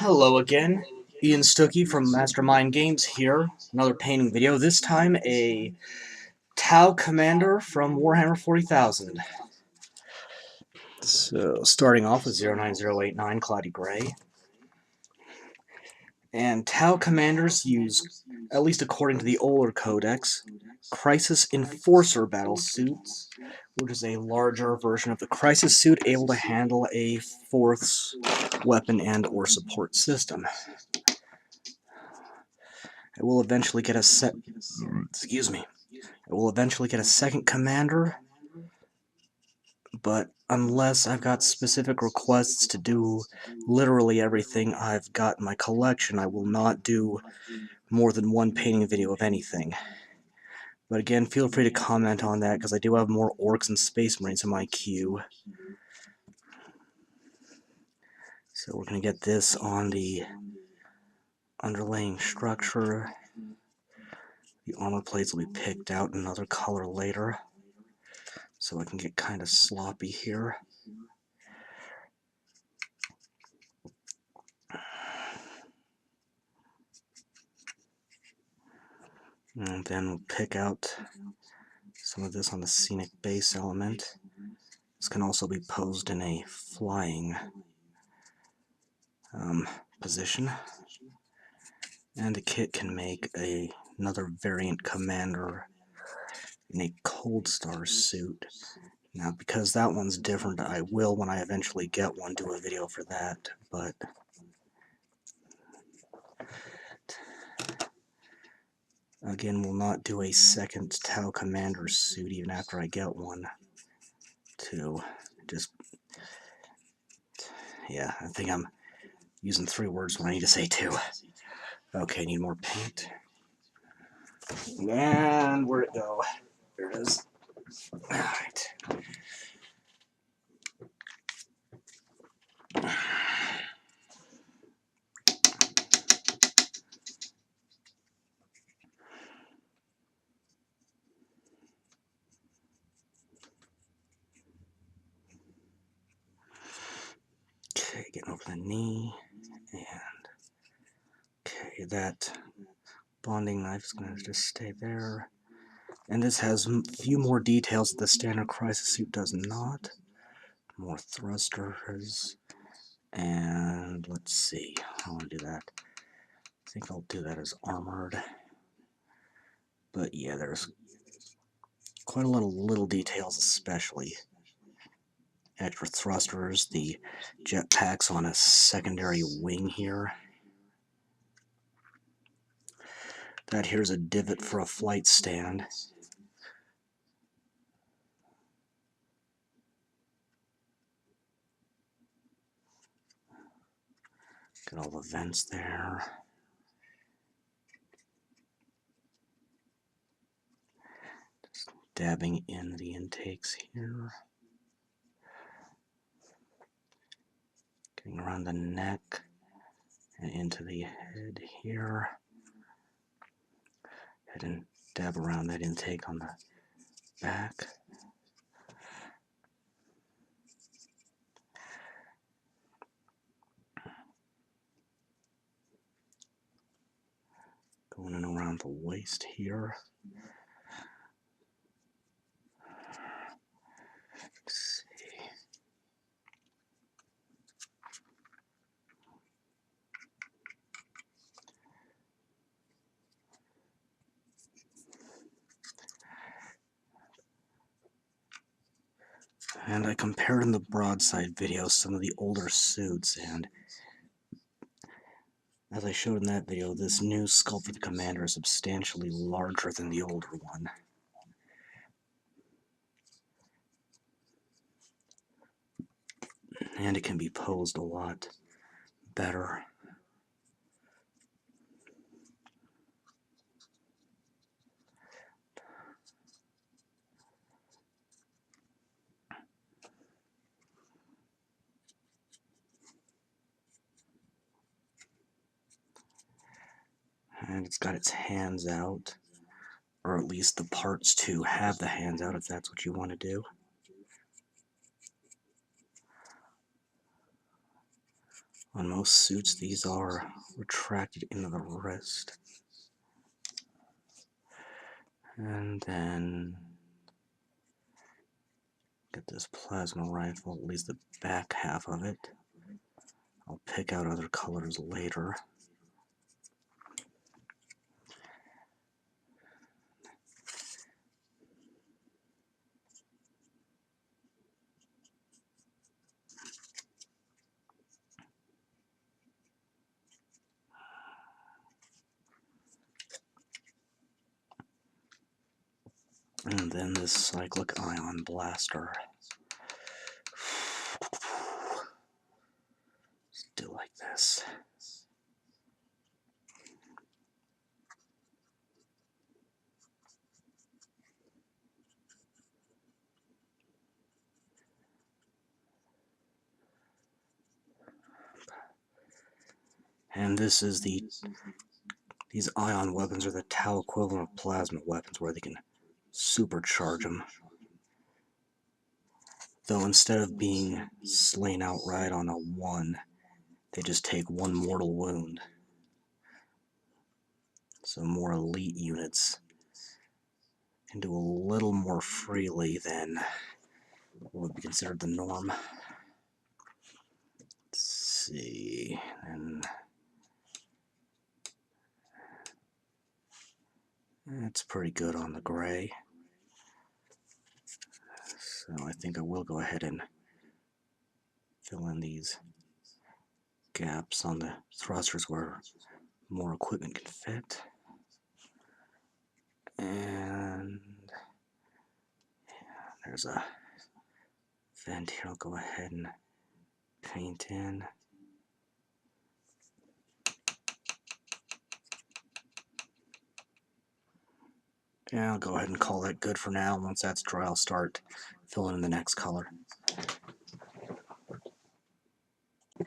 Hello again, Ian Stuckey from Mastermind Games here. Another painting video. This time a Tau Commander from Warhammer 40,000. So starting off with 09089 Cloudy Gray. And Tau Commanders use, at least according to the older codex, Crisis Enforcer battlesuits, which is a larger version of the Crisis suit able to handle a fourth weapon and or support system. It will eventually get a second commander, but unless I've got specific requests to do literally everything I've got in my collection, I will not do more than one painting video of anything. But again, feel free to comment on that, because I do have more Orcs and Space Marines in my queue. So we're going to get this on the underlaying structure. The armor plates will be picked out in another color later, so I can get kind of sloppy here. And then we'll pick out some of this on the scenic base element. This can also be posed in a flying position. And the kit can make another variant commander in a Cold Star suit. Now, because that one's different, I will, when I eventually get one, do a video for that, but again, we'll not do a second Tau Commander suit even after I get one. Yeah, I think I'm using 3 words when I need to say 2. Okay, need more paint. And where'd it go? There it is. Alright. Okay, getting over the knee, and okay, that bonding knife is going to just stay there. And this has a few more details that the standard Crisis suit does not. More thrusters, and let's see, I want to do that. I think I'll do that as armored. But yeah, there's quite a lot of little details, especially extra thrusters, the jetpacks on a secondary wing here. That here's a divot for a flight stand. Got all the vents there. Just dabbing in the intakes here. Getting around the neck and into the head here. Head and dab around that intake on the back. Going in around the waist here. Let's see. And I compared in the broadside video some of the older suits, and as I showed in that video, this new sculpt for the commander is substantially larger than the older one. And it can be posed a lot better. And it's got its hands out, or at least the parts to have the hands out if that's what you want to do. On most suits, these are retracted into the wrist. And then get this plasma rifle, at least the back half of it. I'll pick out other colors later. And then this cyclic ion blaster. Still like this. And this is these ion weapons are the Tau equivalent of plasma weapons, where they can supercharge them. Though instead of being slain outright on a 1, they just take 1 mortal wound. So more elite units can do a little more freely than what would be considered the norm. Let's see, and it's pretty good on the gray. So I think I will go ahead and fill in these gaps on the thrusters where more equipment can fit. And there's a vent here. I'll go ahead and paint in. Yeah, I'll go ahead and call that good for now. Once that's dry, I'll start filling in the next color.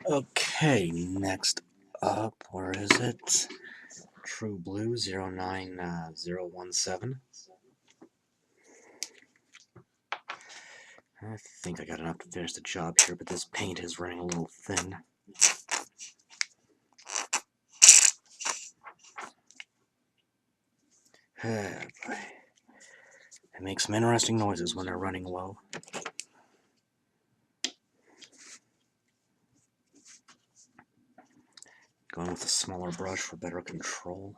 Okay, next up, where is it? True Blue 09017. I think I got enough to finish the job here, but this paint is running a little thin. Boy. It makes some interesting noises when they're running low. Going with a smaller brush for better control.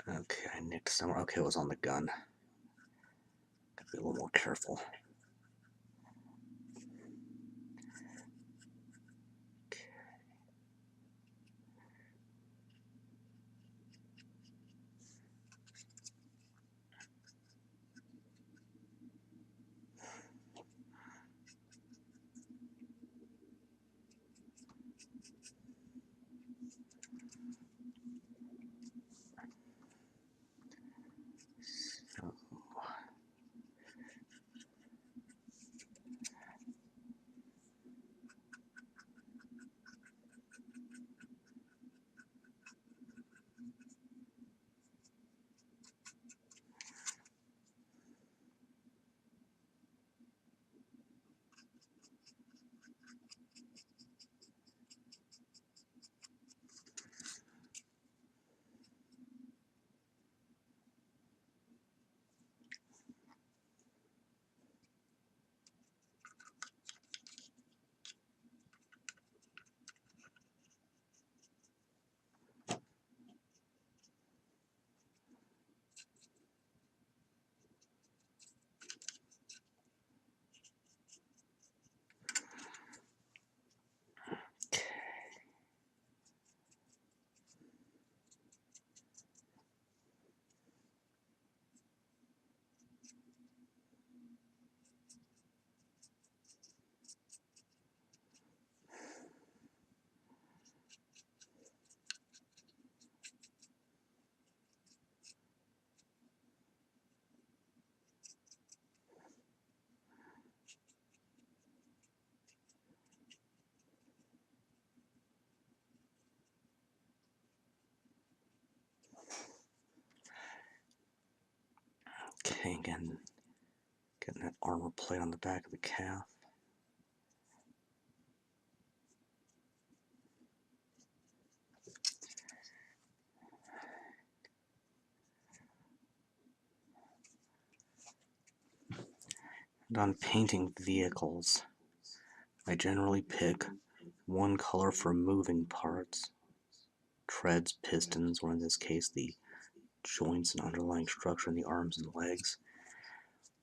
Okay, I nicked somewhere. Okay, it was on the gun. Gotta be a little more careful. Okay, again, getting that armor plate on the back of the calf. And on painting vehicles, I generally pick one color for moving parts, treads, pistons, or in this case the joints and underlying structure in the arms and legs.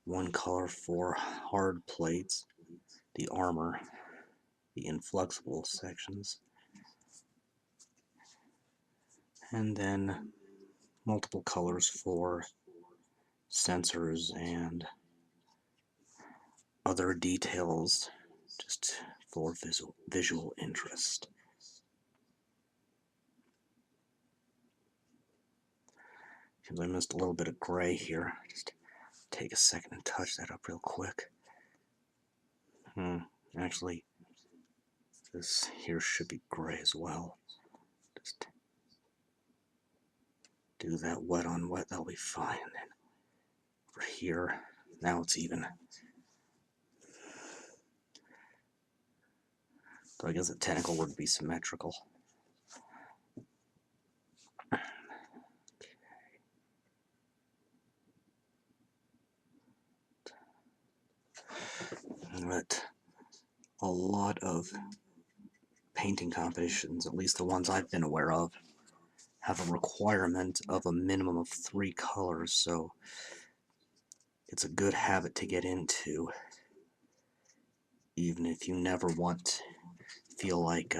One color for hard plates, the armor, the inflexible sections, and then multiple colors for sensors and other details, just for visual interest. Because I missed a little bit of gray here. Just take a second and touch that up real quick. Actually, this here should be gray as well. Just do that wet on wet, that'll be fine. And then over here, now it's even. So I guess the technical would be symmetrical. But a lot of painting competitions, at least the ones I've been aware of, have a requirement of a minimum of 3 colors, so it's a good habit to get into, even if you never feel like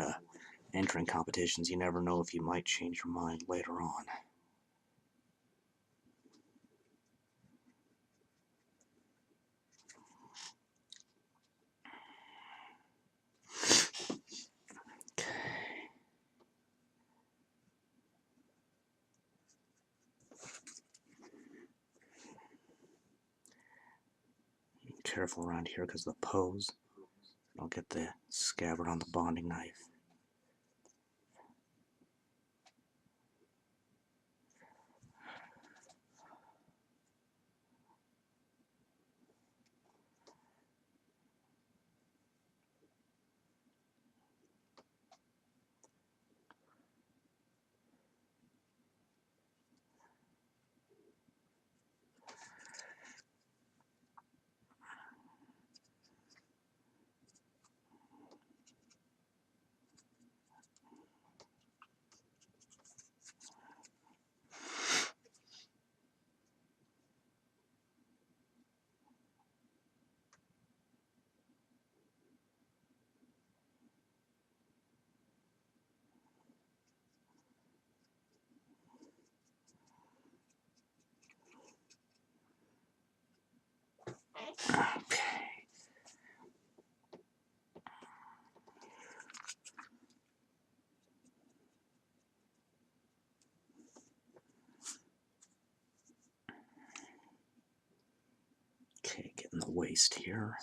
entering competitions. You never know if you might change your mind later on. Careful around here because of the pose. I'll get the scabbard on the bonding knife. Okay, getting the waist here.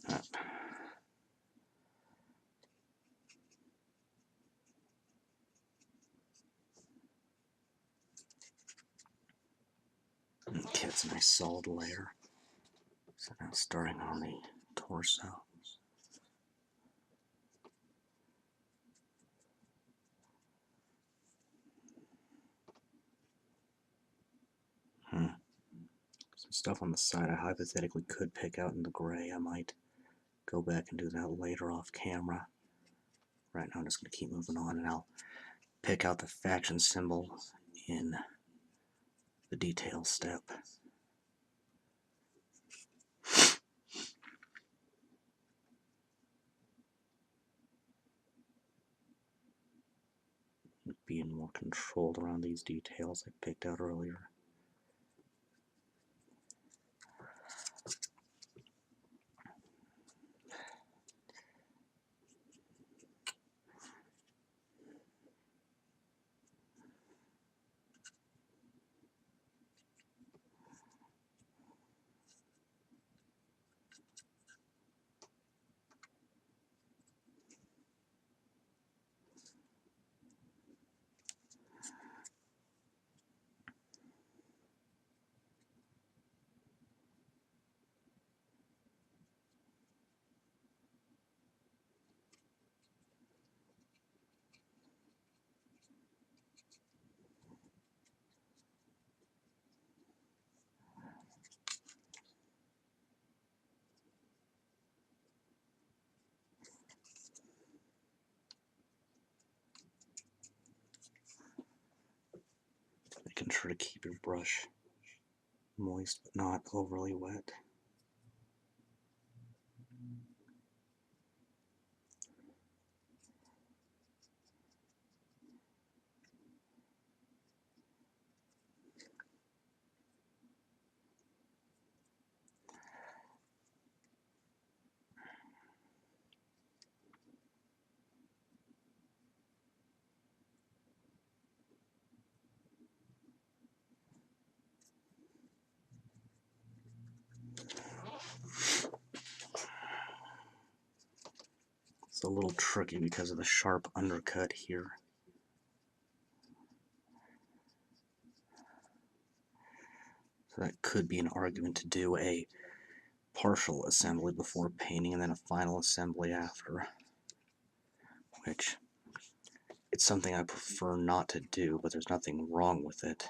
Up. Okay, it's a nice solid layer. So now starting on the torso. Some stuff on the side I hypothetically could pick out in the gray. I might go back and do that later off camera. Right now I'm just going to keep moving on, and I'll pick out the faction symbol in the detail step. Being more controlled around these details I picked out earlier. making sure to keep your brush moist but not overly wet. It's a little tricky because of the sharp undercut here. So that could be an argument to do a partial assembly before painting and then a final assembly after, which it's something I prefer not to do, but there's nothing wrong with it.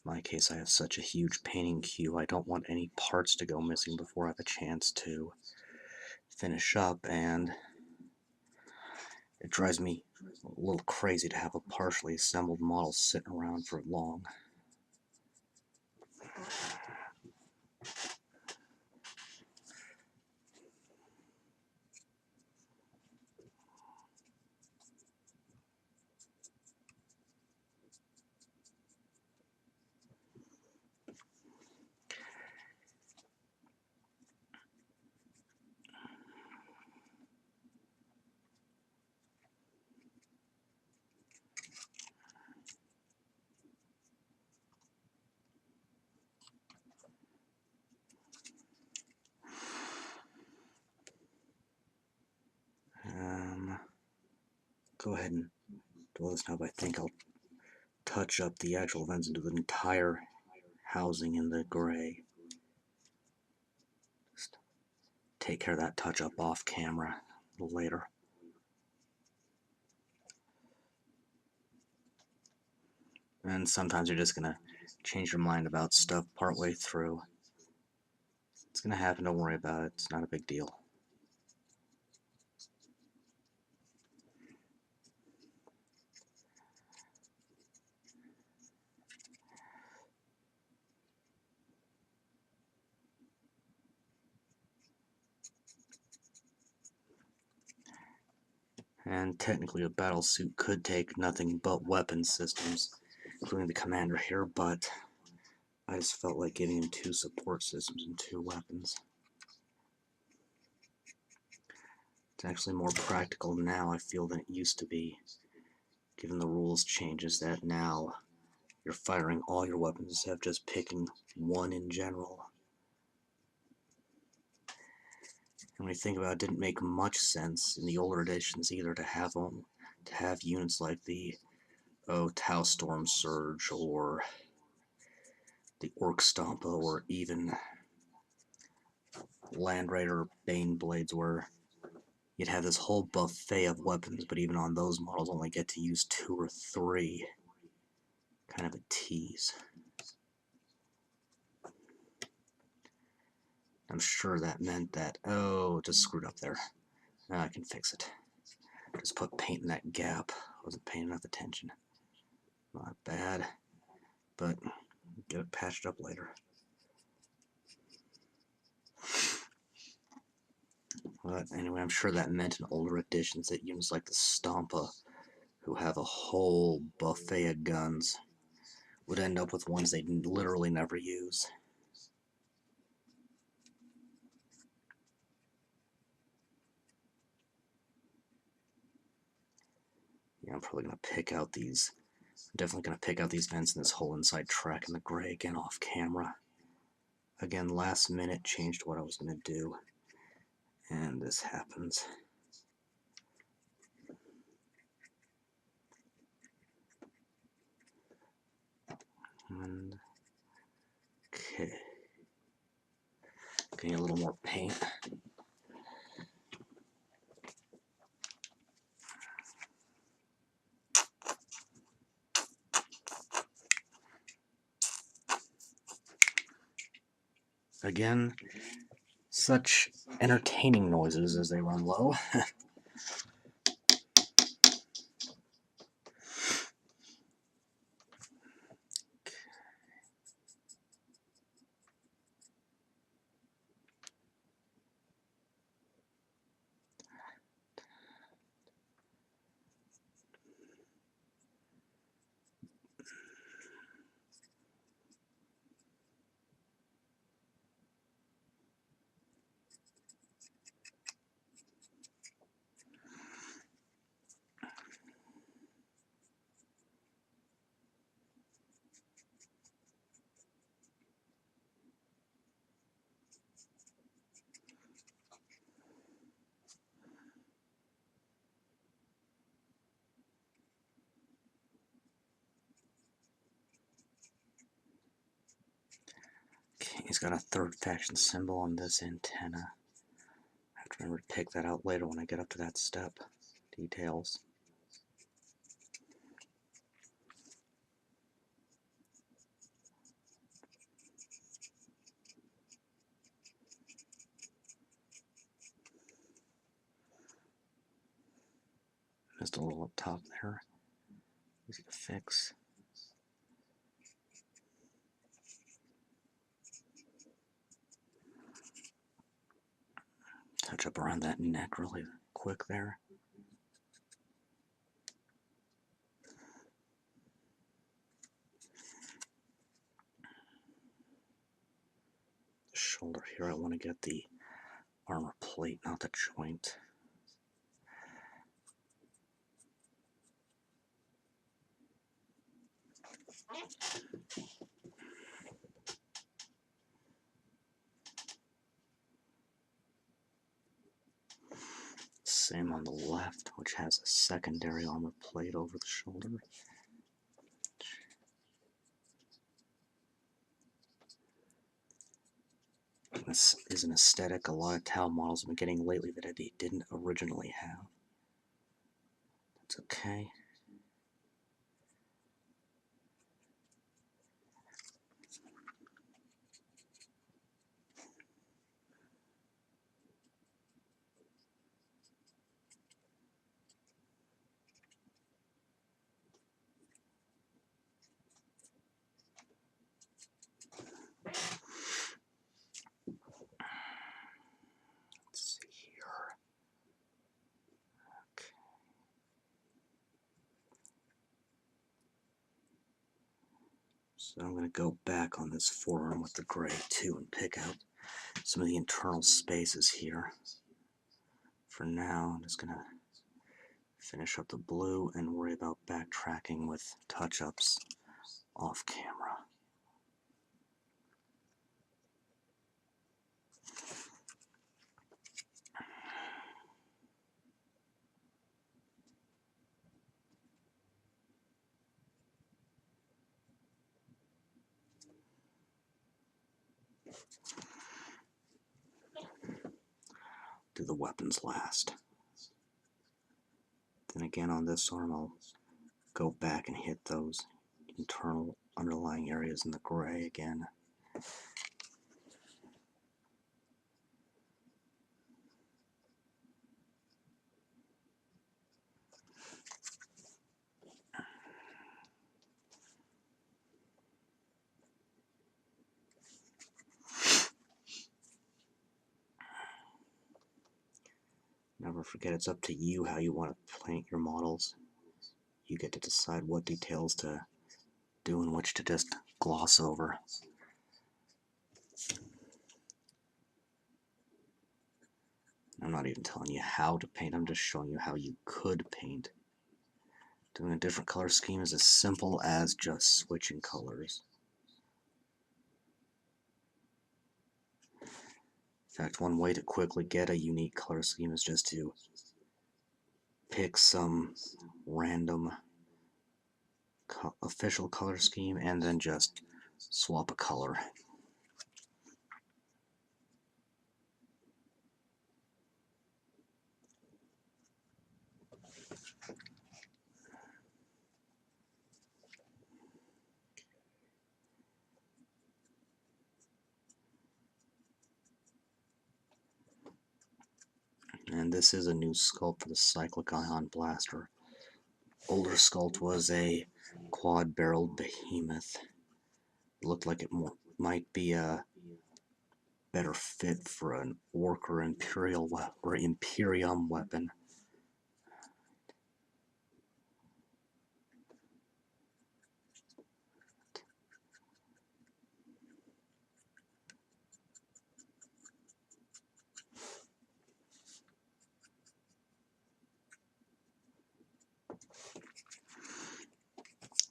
In my case, I have such a huge painting queue, I don't want any parts to go missing before I have a chance to finish up, and it drives me a little crazy to have a partially assembled model sitting around for long. Go ahead and do this now, but I think I'll touch up the actual vents into the entire housing in the gray. Just take care of that touch up off camera a little later. And sometimes you're just gonna change your mind about stuff partway through. It's gonna happen, don't worry about it, it's not a big deal. And technically a battle suit could take nothing but weapon systems, including the commander here, but I just felt like giving him 2 support systems and 2 weapons. It's actually more practical now, I feel, than it used to be, given the rules changes that now you're firing all your weapons instead of just picking one in general. And when you think about it, it didn't make much sense in the older editions either to have units like the Tau Storm Surge or the Orc Stompa or even Land Raider Bane Blades, where you'd have this whole buffet of weapons, but even on those models only get to use 2 or 3. Kind of a tease. I'm sure that meant that, oh, just screwed up there. I can fix it. Just put paint in that gap. Wasn't paying enough attention. Not bad, but get it patched up later. But anyway, I'm sure that meant in older editions that units like the Stompa, who have a whole buffet of guns, would end up with ones they'd literally never use. Yeah, I'm probably going to pick out these. I'm definitely going to pick out these vents in this whole inside track in the gray again off camera. Again, last minute changed what I was going to do. And this happens. And okay. Getting a little more paint. Again, such entertaining noises as they run low. Okay, he's got a third faction symbol on this antenna. I have to remember to pick that out later when I get up to that step. Details. Just a little up top there. Easy to fix. Touch up around that neck really quick there. The shoulder here, I want to get the armor plate, not the joint. Same on the left, which has a secondary armor plate over the shoulder. This is an aesthetic a lot of Tau models have been getting lately that they didn't originally have. That's okay. Let's see here. Okay. So I'm going to go back on this forearm with the gray too and pick out some of the internal spaces here. For now, I'm just going to finish up the blue and worry about backtracking with touch-ups off camera. Do the weapons last. Then again on this arm I'll go back and hit those internal underlying areas in the gray again. Never forget, it's up to you how you want to paint your models. You get to decide what details to do and which to just gloss over. I'm not even telling you how to paint, I'm just showing you how you could paint. Doing a different color scheme is as simple as just switching colors. In fact, one way to quickly get a unique color scheme is just to pick some random official color scheme and then just swap a color. And this is a new sculpt for the Cyclic Ion Blaster. Older sculpt was a quad-barreled behemoth. Looked like it might be a better fit for an Orc or Imperium weapon.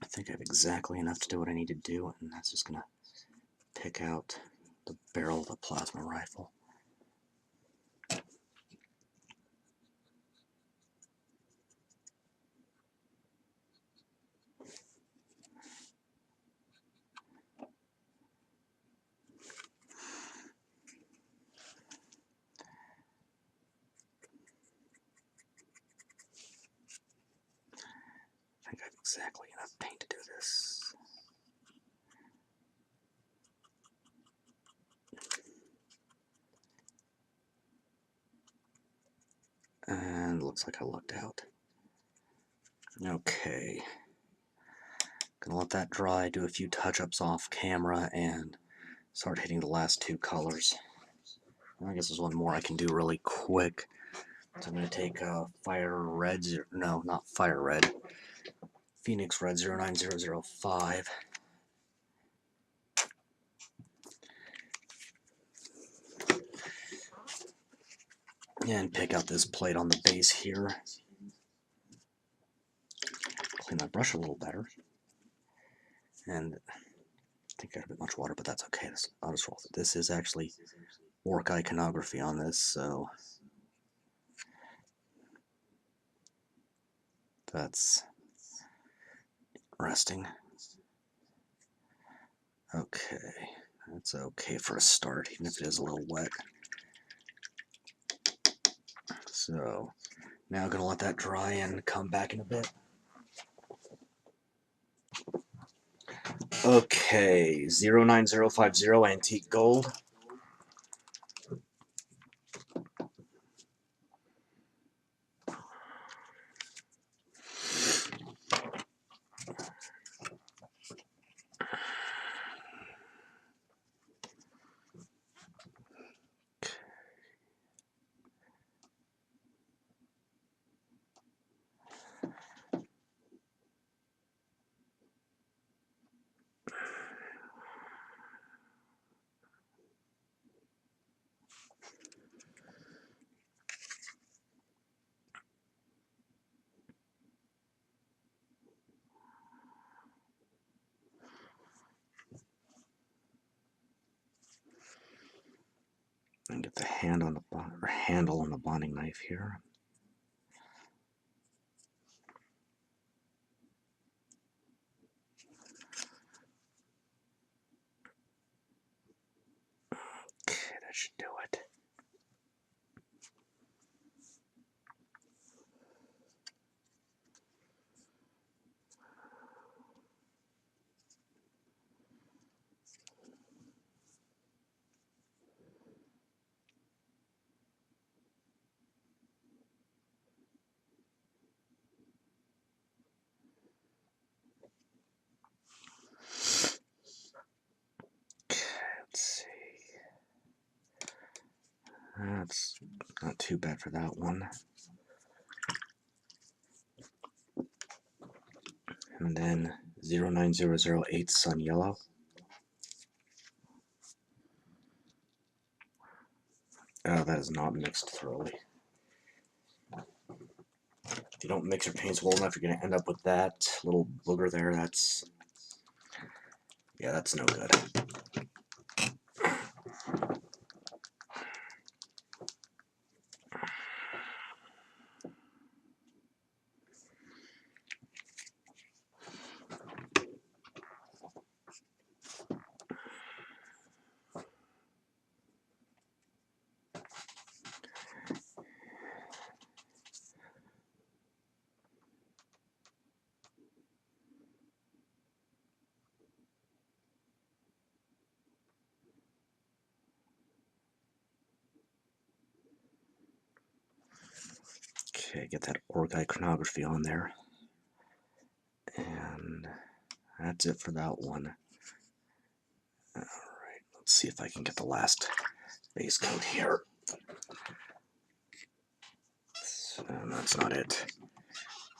I think I have exactly enough to do what I need to do, and that's just gonna pick out the barrel of a plasma rifle. I think I have exactly enough paint to do this. And looks like I lucked out. Okay. Gonna let that dry, do a few touch-ups off camera, and start hitting the last two colors. I guess there's one more I can do really quick. So I'm gonna take Fire Red, no, not Fire Red, Phoenix Red 09005. And pick out this plate on the base here. Clean my brush a little better. And I think I got a bit much water, but that's okay. I'll just roll with it. This is actually Orc iconography on this, so that's interesting. Okay, that's okay for a start, even if it is a little wet. So now I'm gonna let that dry and come back in a bit. Okay, 09050 antique gold. And get the handle on the bonding knife here. Okay, that should do it. Let's see. That's not too bad for that one. And then 09008 Sun Yellow. Oh, that is not mixed thoroughly. If you don't mix your paints well enough, you're going to end up with that little booger there. Yeah, that's no good. Okay, get that orc iconography on there. And that's it for that one. Alright, let's see if I can get the last base coat here. So, that's not it.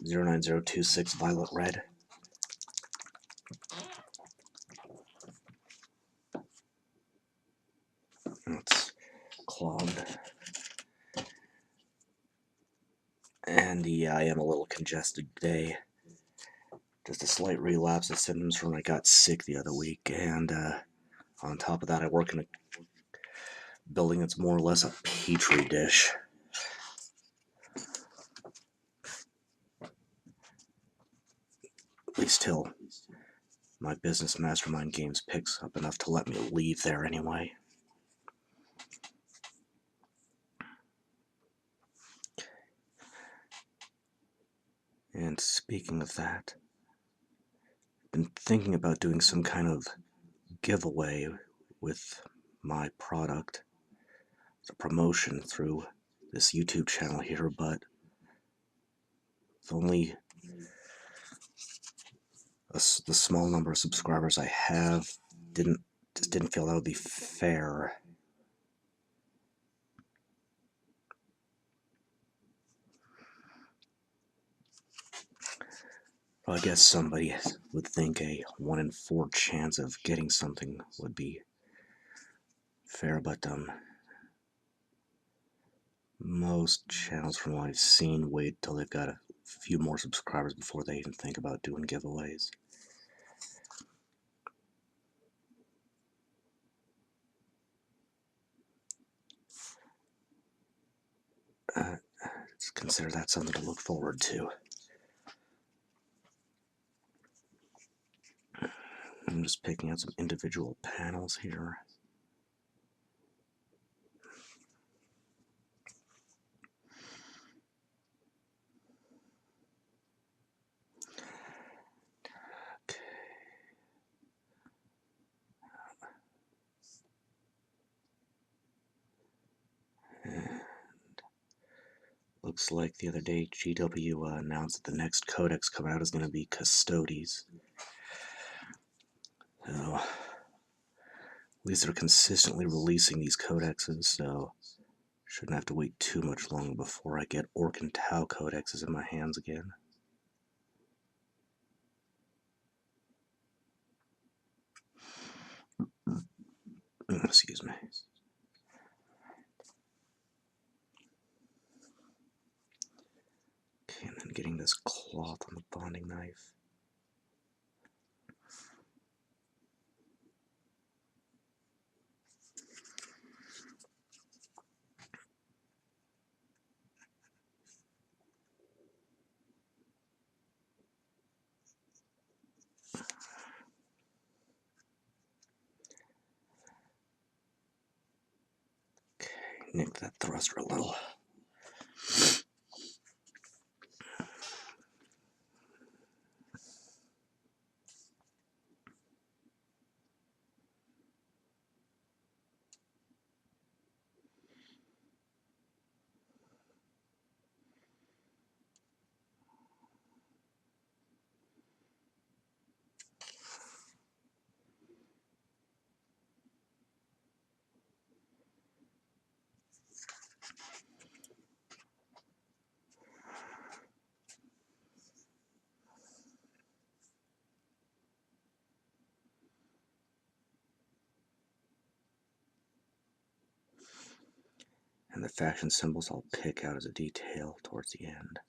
09026 violet red. It's clogged. And yeah, I am a little congested today. Just a slight relapse of symptoms from when I got sick the other week. And on top of that, I work in a building that's more or less a petri dish. At least till my business mastermind games picks up enough to let me leave there anyway. And speaking of that, I've been thinking about doing some kind of giveaway with my product, the promotion through this YouTube channel here, but it's only the small number of subscribers I have just didn't feel that would be fair. Well, I guess somebody would think a 1 in 4 chance of getting something would be fair, but most channels from what I've seen wait till they've got a few more subscribers before they even think about doing giveaways. Just consider that something to look forward to. I'm just picking out some individual panels here. And looks like the other day GW announced that the next codex coming out is going to be Custodes. So, at least they're consistently releasing these codexes, so shouldn't have to wait too much longer before I get Orc and Tau codexes in my hands again. Excuse me. Okay, and then getting this cloth on the bonding knife. Okay, nick that thruster a little. And the faction symbols I'll pick out as a detail towards the end.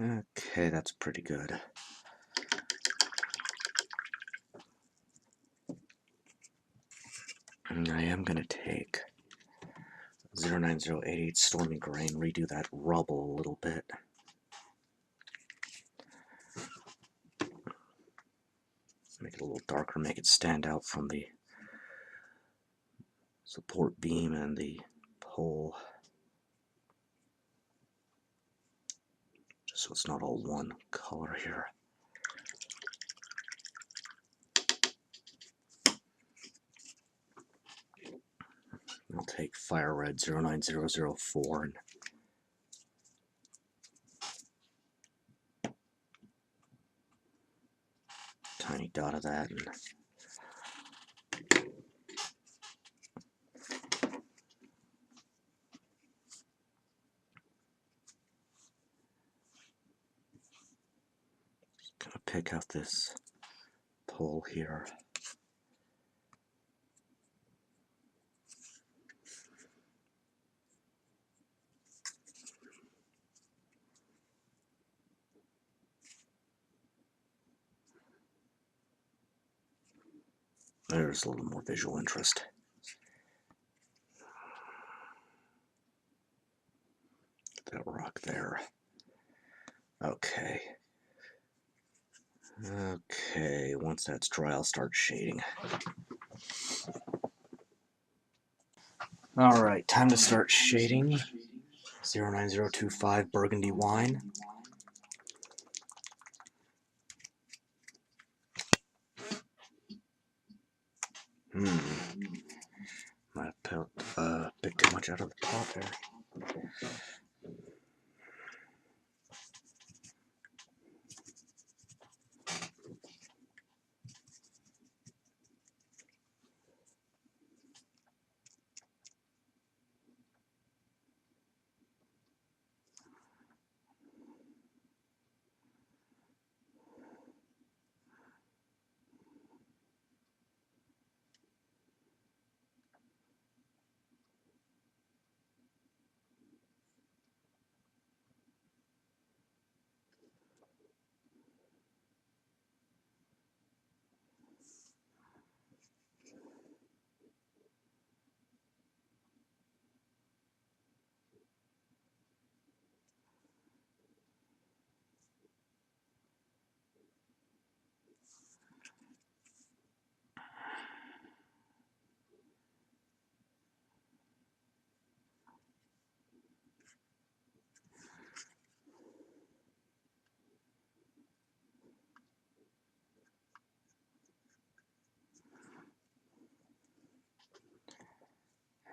Okay, that's pretty good. And I am going to take 09088 Stormy Grain, redo that rubble a little bit. Make it a little darker, make it stand out from the support beam and the pole. Just so it's not all one color here. I'll take Fire Red 09004 and tiny dot of that. And gonna pick out this pole here. There's a little more visual interest. Get that rock there. Okay. Okay, once that's dry, I'll start shading. Alright, time to start shading. 09025 Burgundy Wine. Might have picked too much out of the pot there.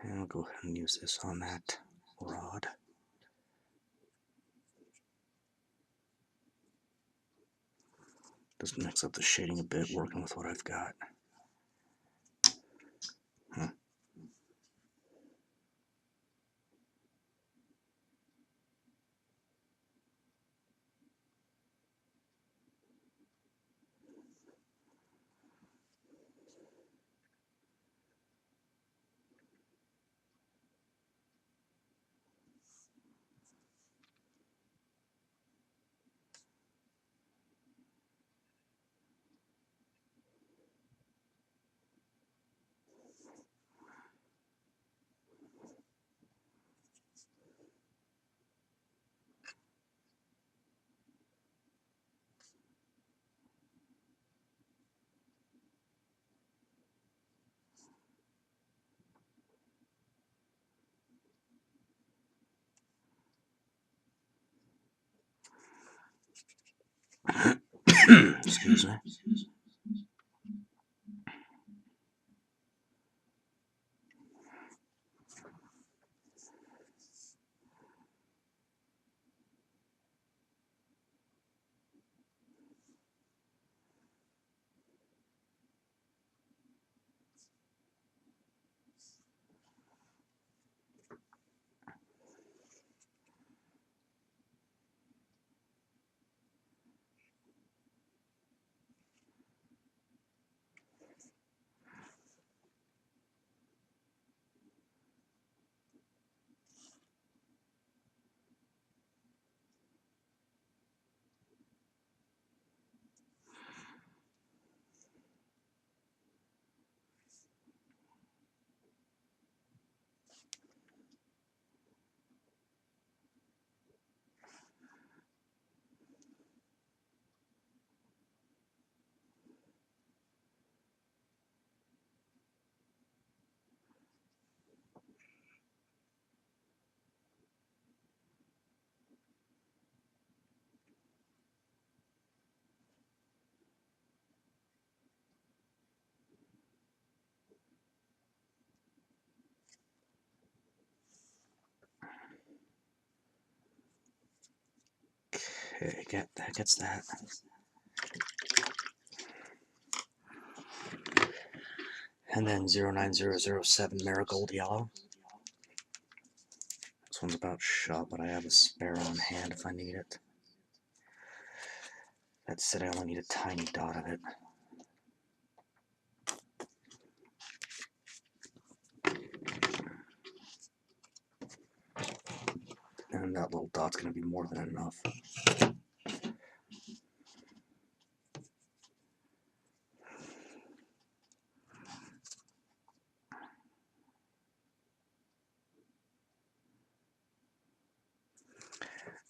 And I'll go ahead and use this on that rod. Just mix up the shading a bit, working with what I've got. Excuse me. Okay, that gets that. And then 09007 Marigold Yellow. This one's about shot, but I have a spare on hand if I need it. That said, I only need a tiny dot of it. And that little dot's going to be more than enough.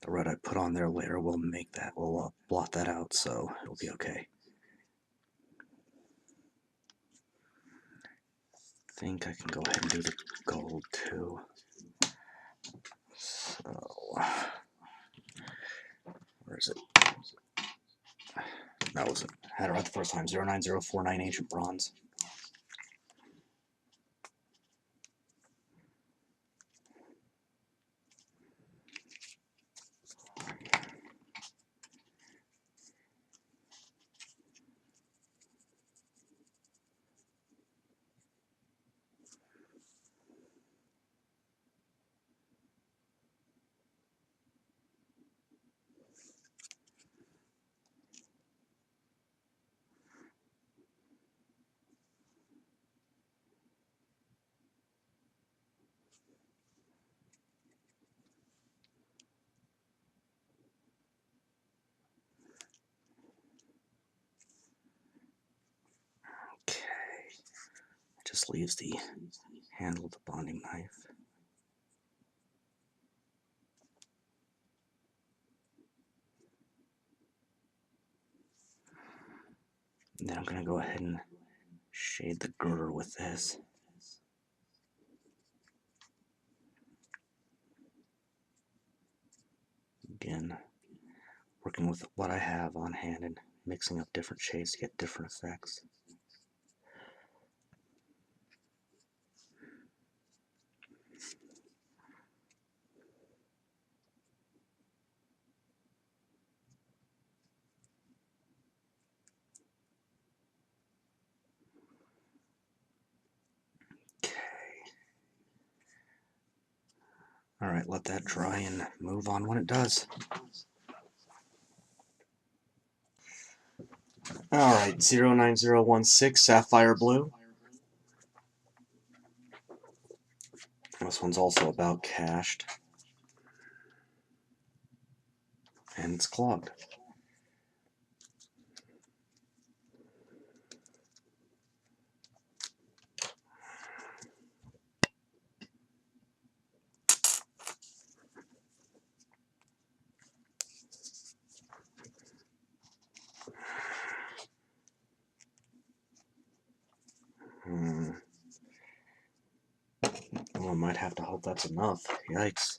The red I put on there later will make that, will blot that out, so it'll be okay. I think I can go ahead and do the gold too. So, where is it? That was it. I had it right the first time. 09049 Ancient Bronze. Okay. It just leaves the handle of the bonding knife. And then I'm going to go ahead and shade the girder with this. Again, working with what I have on hand and mixing up different shades to get different effects. Okay. Alright, let that dry and move on when it does. Alright, 09016 Sapphire Blue. This one's also about cached. And it's clogged. Well, I might have to hope that's enough. Yikes.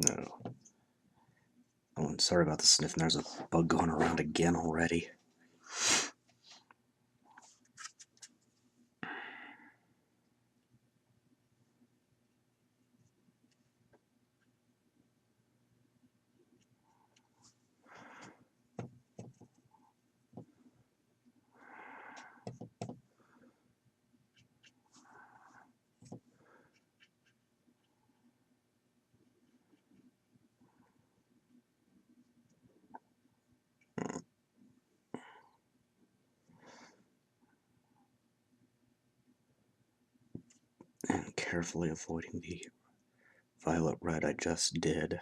No. Oh, and sorry about the sniffing. There's a bug going around again already. And carefully avoiding the violet red I just did.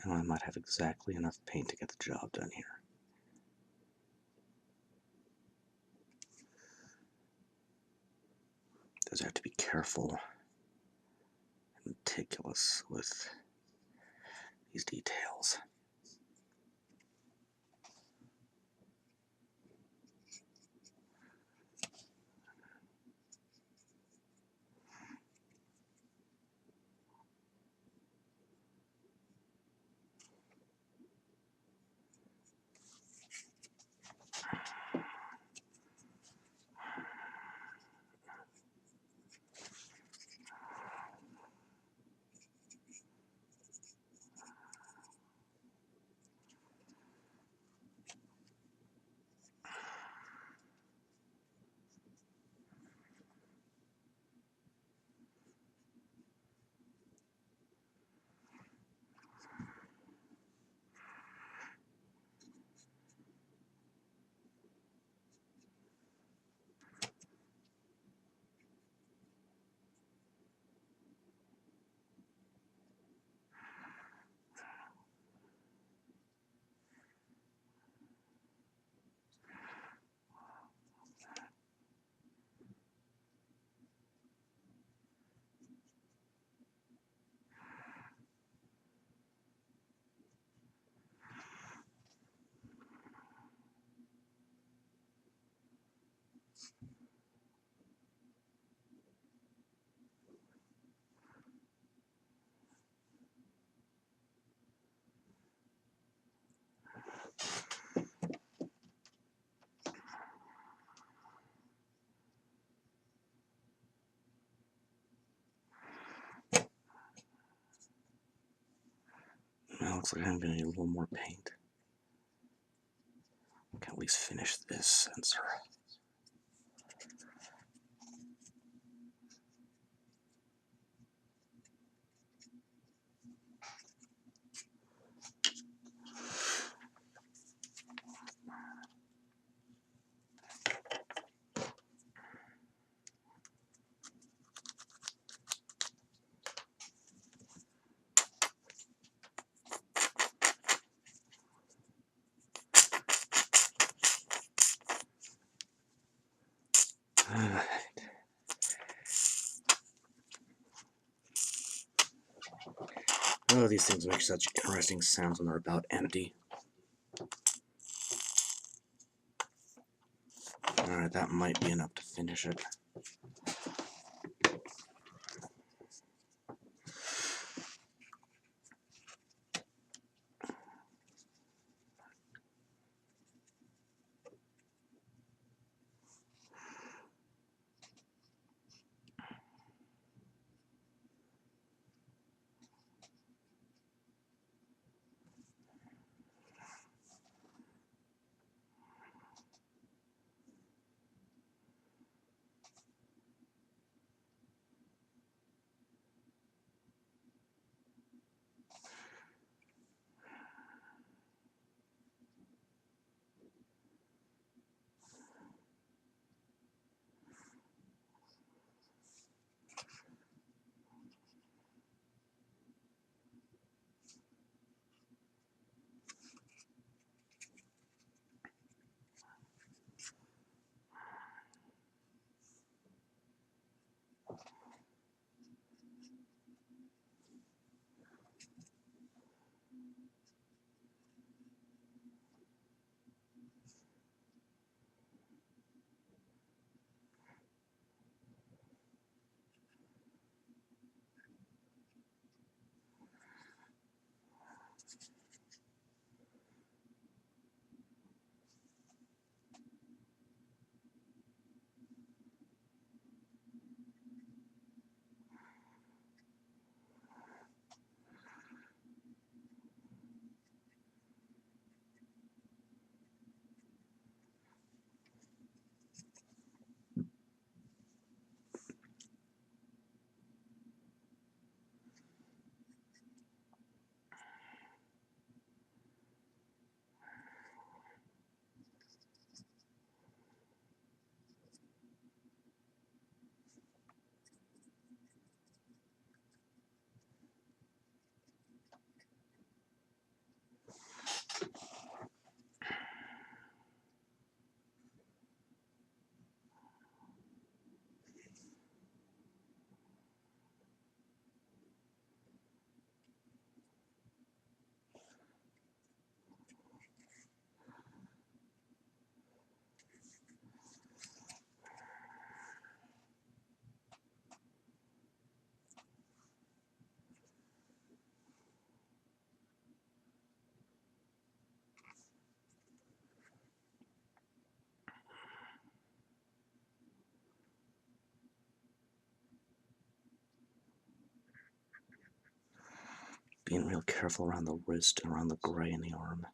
know, I might have exactly enough paint to get the job done here. Does have to be careful and meticulous with these details. Now looks like I'm going to need a little more paint. I can at least finish this sensor. Alright. Oh, these things make such interesting sounds when they're about empty. Alright, that might be enough to finish it. being real careful around the wrist and around the gray in the arm.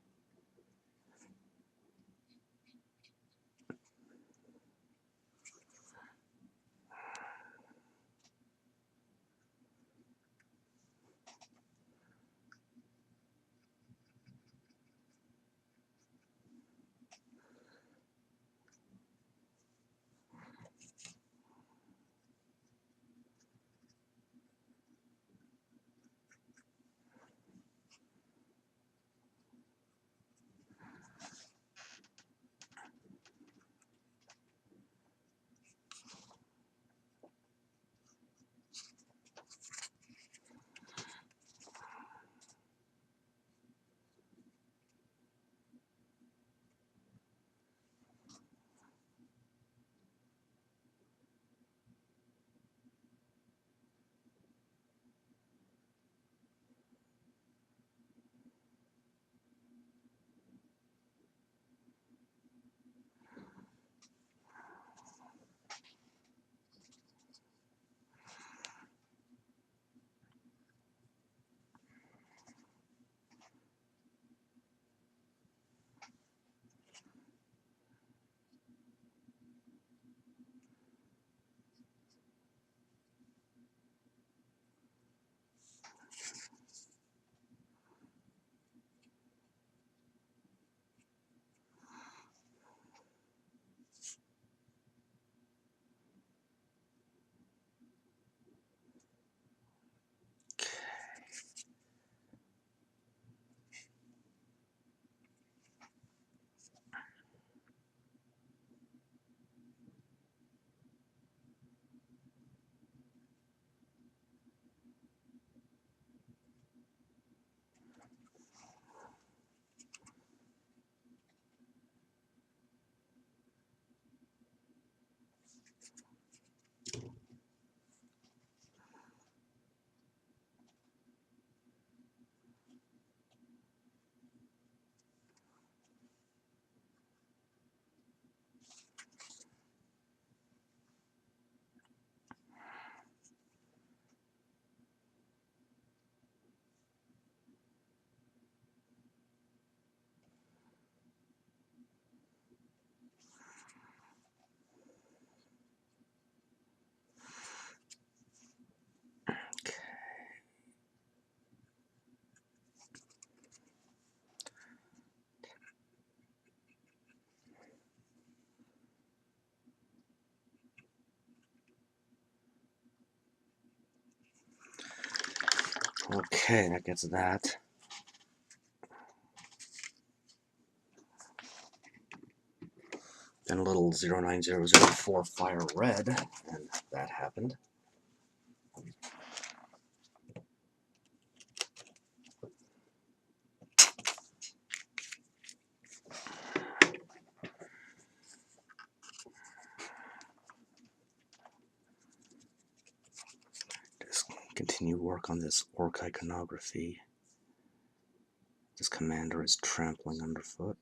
Okay, that gets that. Then a little 09004 fire red, and that happened. Just continue work on this orc iconography. This commander is trampling underfoot.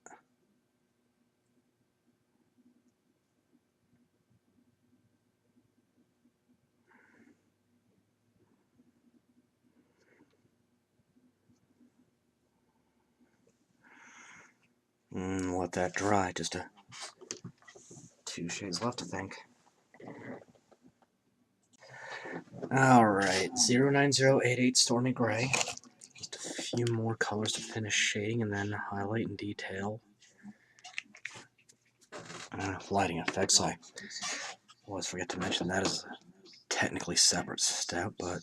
Let that dry. Just 2 shades left, I think. Alright, 09088 Stormy Gray. Just a few more colors to finish shading and then highlight and detail. Lighting effects, I always forget to mention that is a technically separate step, but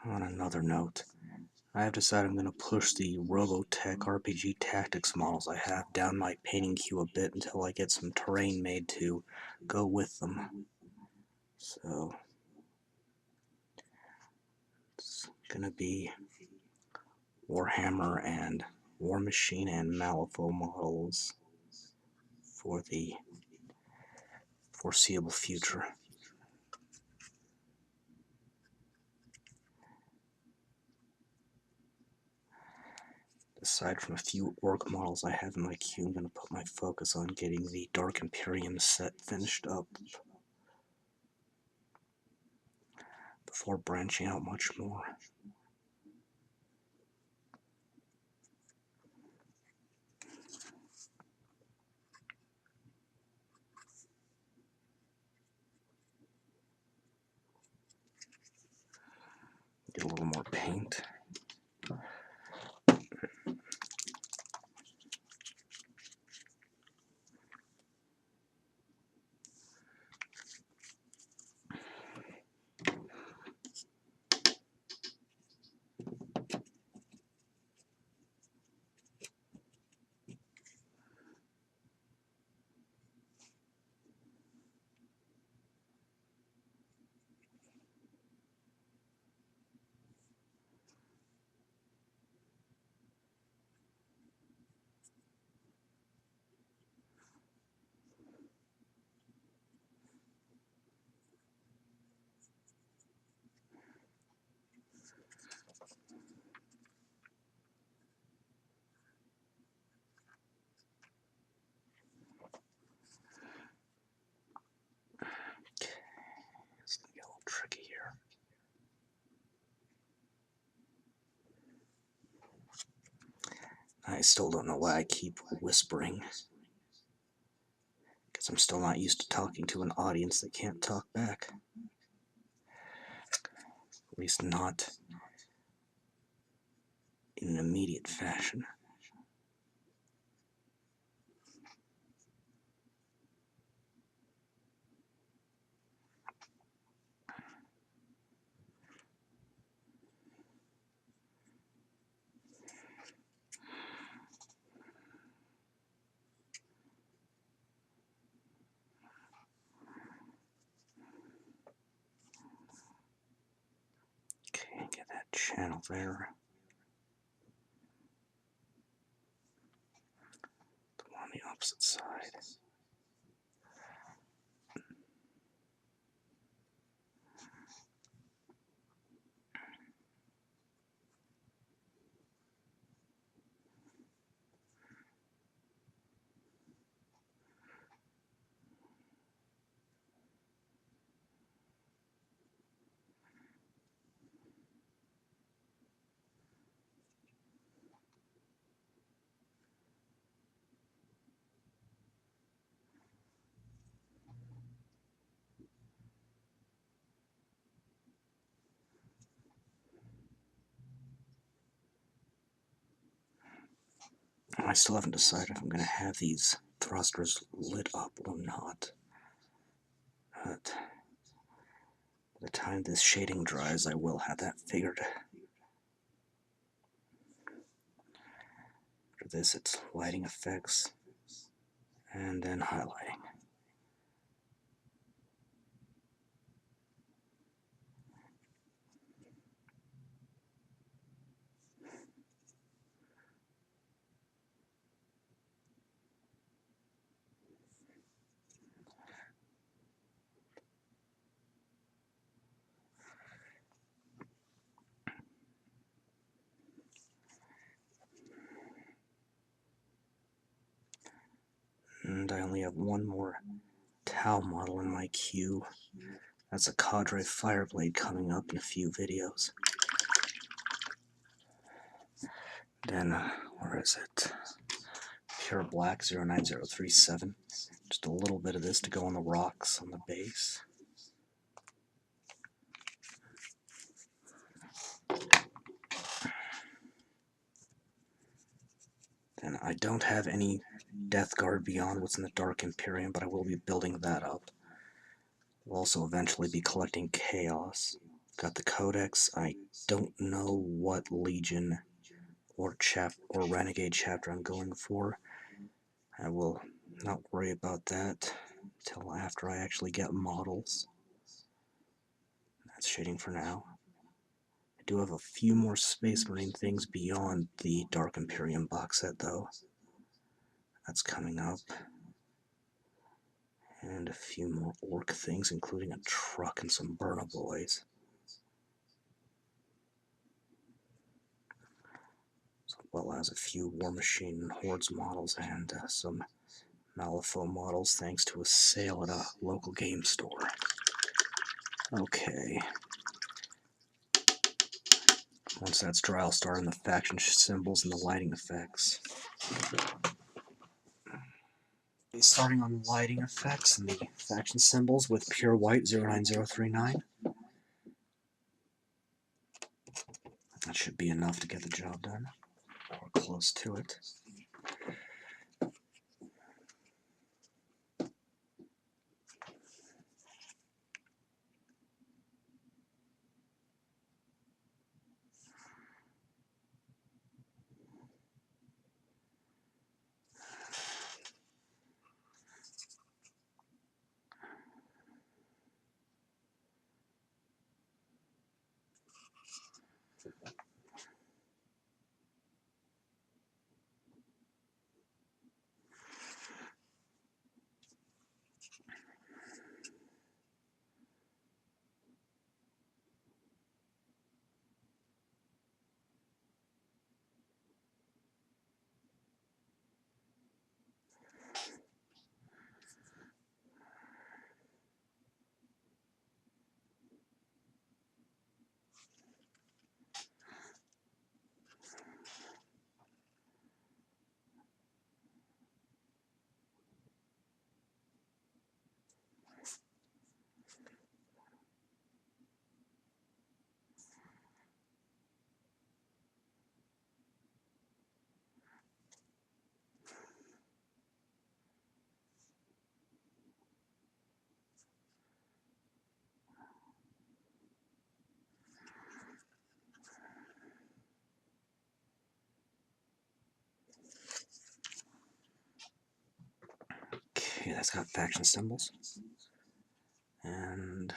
On another note, I have decided I'm going to push the Robotech RPG Tactics models I have down my painting queue a bit until I get some terrain made to go with them. So, it's going to be Warhammer and War Machine and Malifaux models for the foreseeable future. Aside from a few orc models I have in my queue, I'm going to put my focus on getting the Dark Imperium set finished up before branching out much more. Get a little more paint. It's going to get a little tricky here. I still don't know why I keep whispering, because I'm still not used to talking to an audience that can't talk back. At least not in an immediate fashion. Okay, get that channel there. The one on the opposite side. I still haven't decided if I'm going to have these thrusters lit up or not. But by the time this shading dries, I will have that figured. For this, it's lighting effects and then highlighting. only have one more Tau model in my queue. That's a Cadre Fireblade coming up in a few videos. Then, where is it? Pure Black 09037. Just a little bit of this to go on the rocks on the base. Then I don't have any Death Guard beyond what's in the Dark Imperium, but I will be building that up. We'll also eventually be collecting Chaos. Got the Codex. I don't know what Legion or Renegade chapter I'm going for. I will not worry about that until after I actually get models. That's shading for now. I do have a few more Space Marine things beyond the Dark Imperium box set though. That's coming up. And a few more Orc things, including a truck and some Burna Boys. As well as a few War Machine and Hordes models and some Malifaux models thanks to a sale at a local game store. Okay. Once that's dry, I'll start on the faction symbols and the lighting effects. Starting on lighting effects and the faction symbols with Pure White 09039. That should be enough to get the job done, or close to it. Okay, that's got faction symbols. And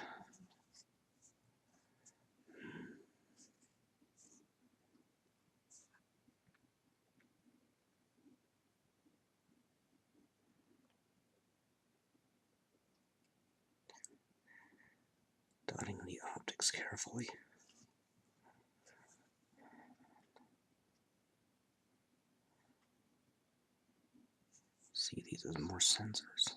dotting the optics carefully. See these as more sensors.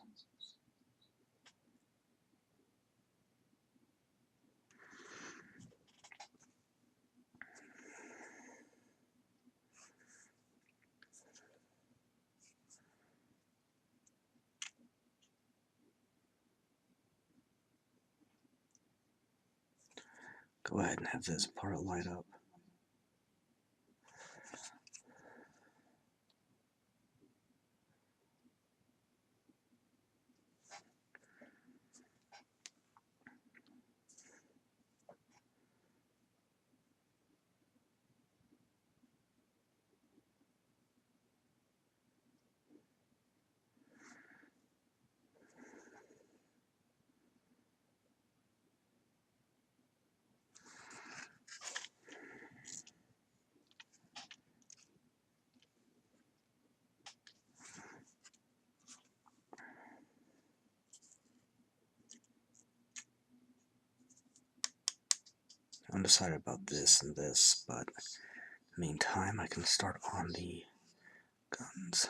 Go ahead and have this part light up. Undecided about this and this, but meantime I can start on the guns.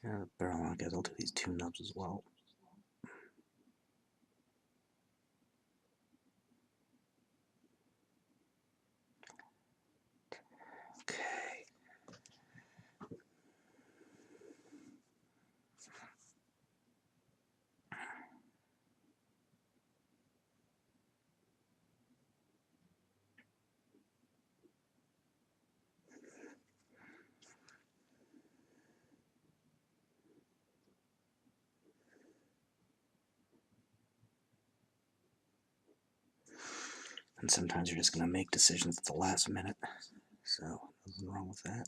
Yeah, the barrel, I guess I'll do these two nubs as well. Okay. And sometimes you're just going to make decisions at the last minute, so nothing wrong with that.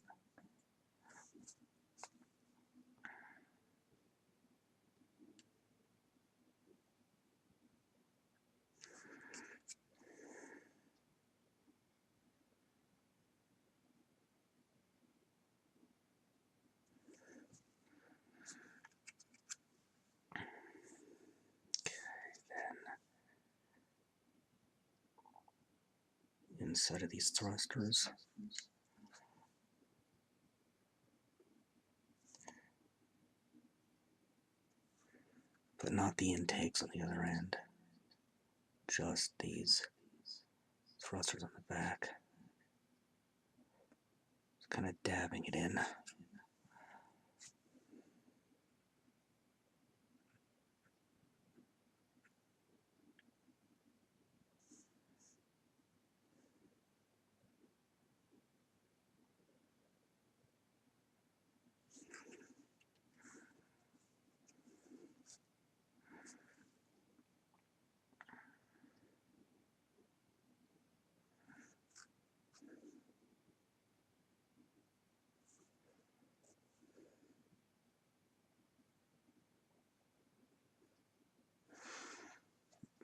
Inside of these thrusters. But not the intakes on the other end. Just these thrusters on the back. Just kind of dabbing it in.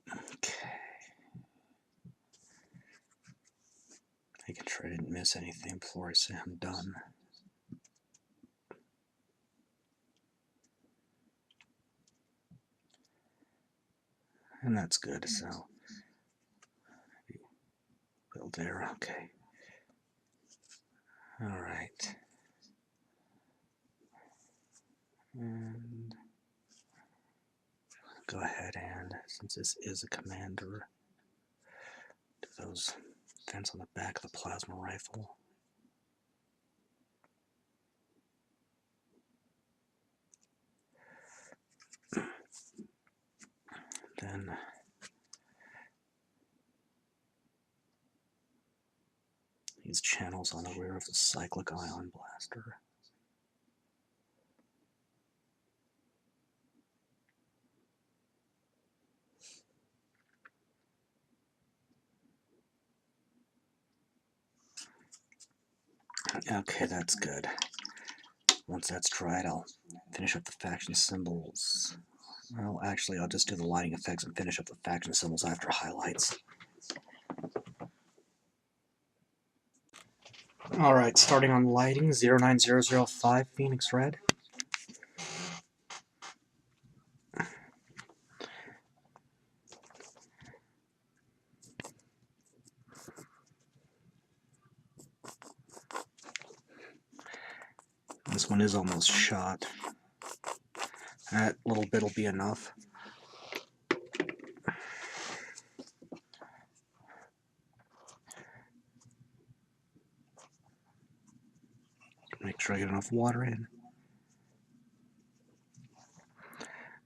Okay. Making sure I didn't miss anything before I say I'm done. And that's good, so build there, okay. Alright. And go ahead and, since this is a commander, do those vents on the back of the plasma rifle. Then these channels on the rear of the cyclic ion blaster. Okay, that's good. Once that's dried, I'll finish up the faction symbols. Well, actually, I'll just do the lighting effects and finish up the faction symbols after highlights. Alright, starting on lighting, 09005 Phoenix Red. This one is almost shot. That little bit will be enough. Make sure I get enough water in.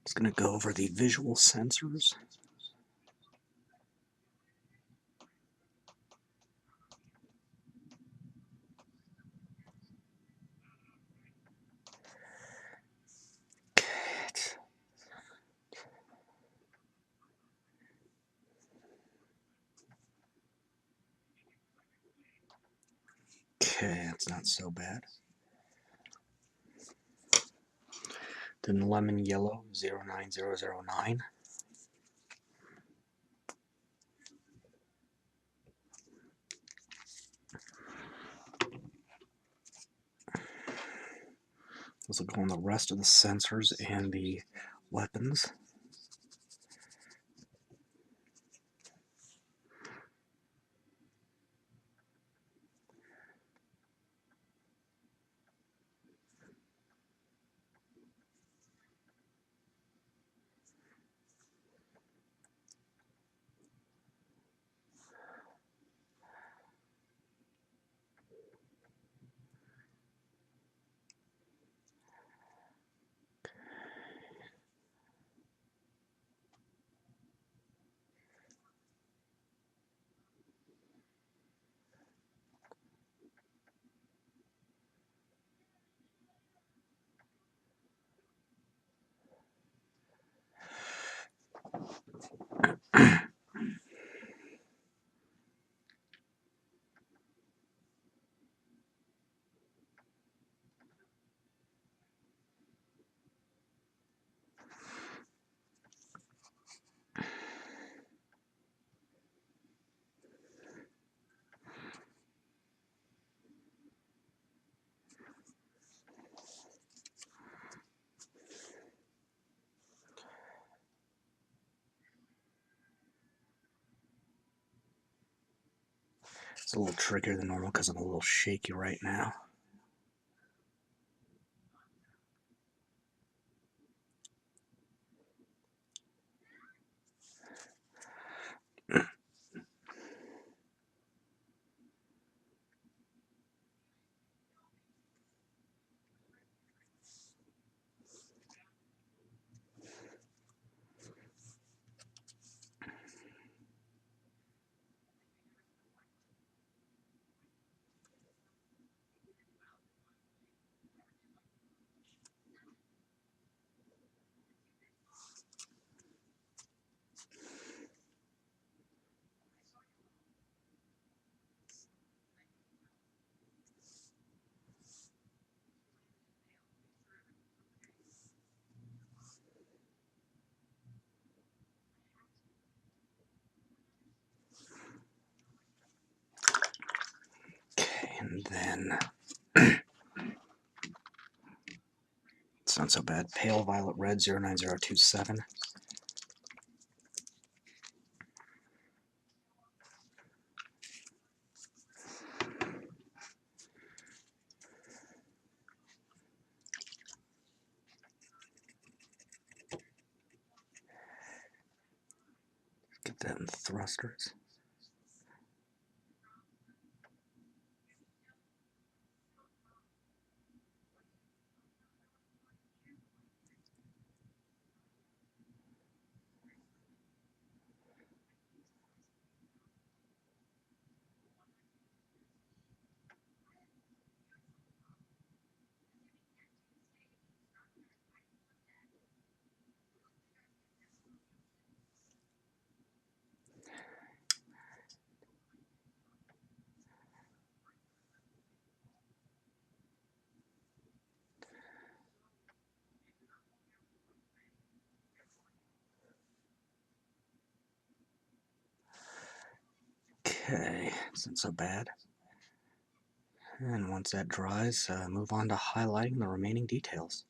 Just going to go over the visual sensors. Okay, that's not so bad. Then lemon yellow, 09009. This will go on the rest of the sensors and the weapons. It's a little trickier than normal because I'm a little shaky right now. Okay, and then it's not so bad. Pale violet red 09027. Get that in thrusters. Okay, it's not so bad. And once that dries, move on to highlighting the remaining details.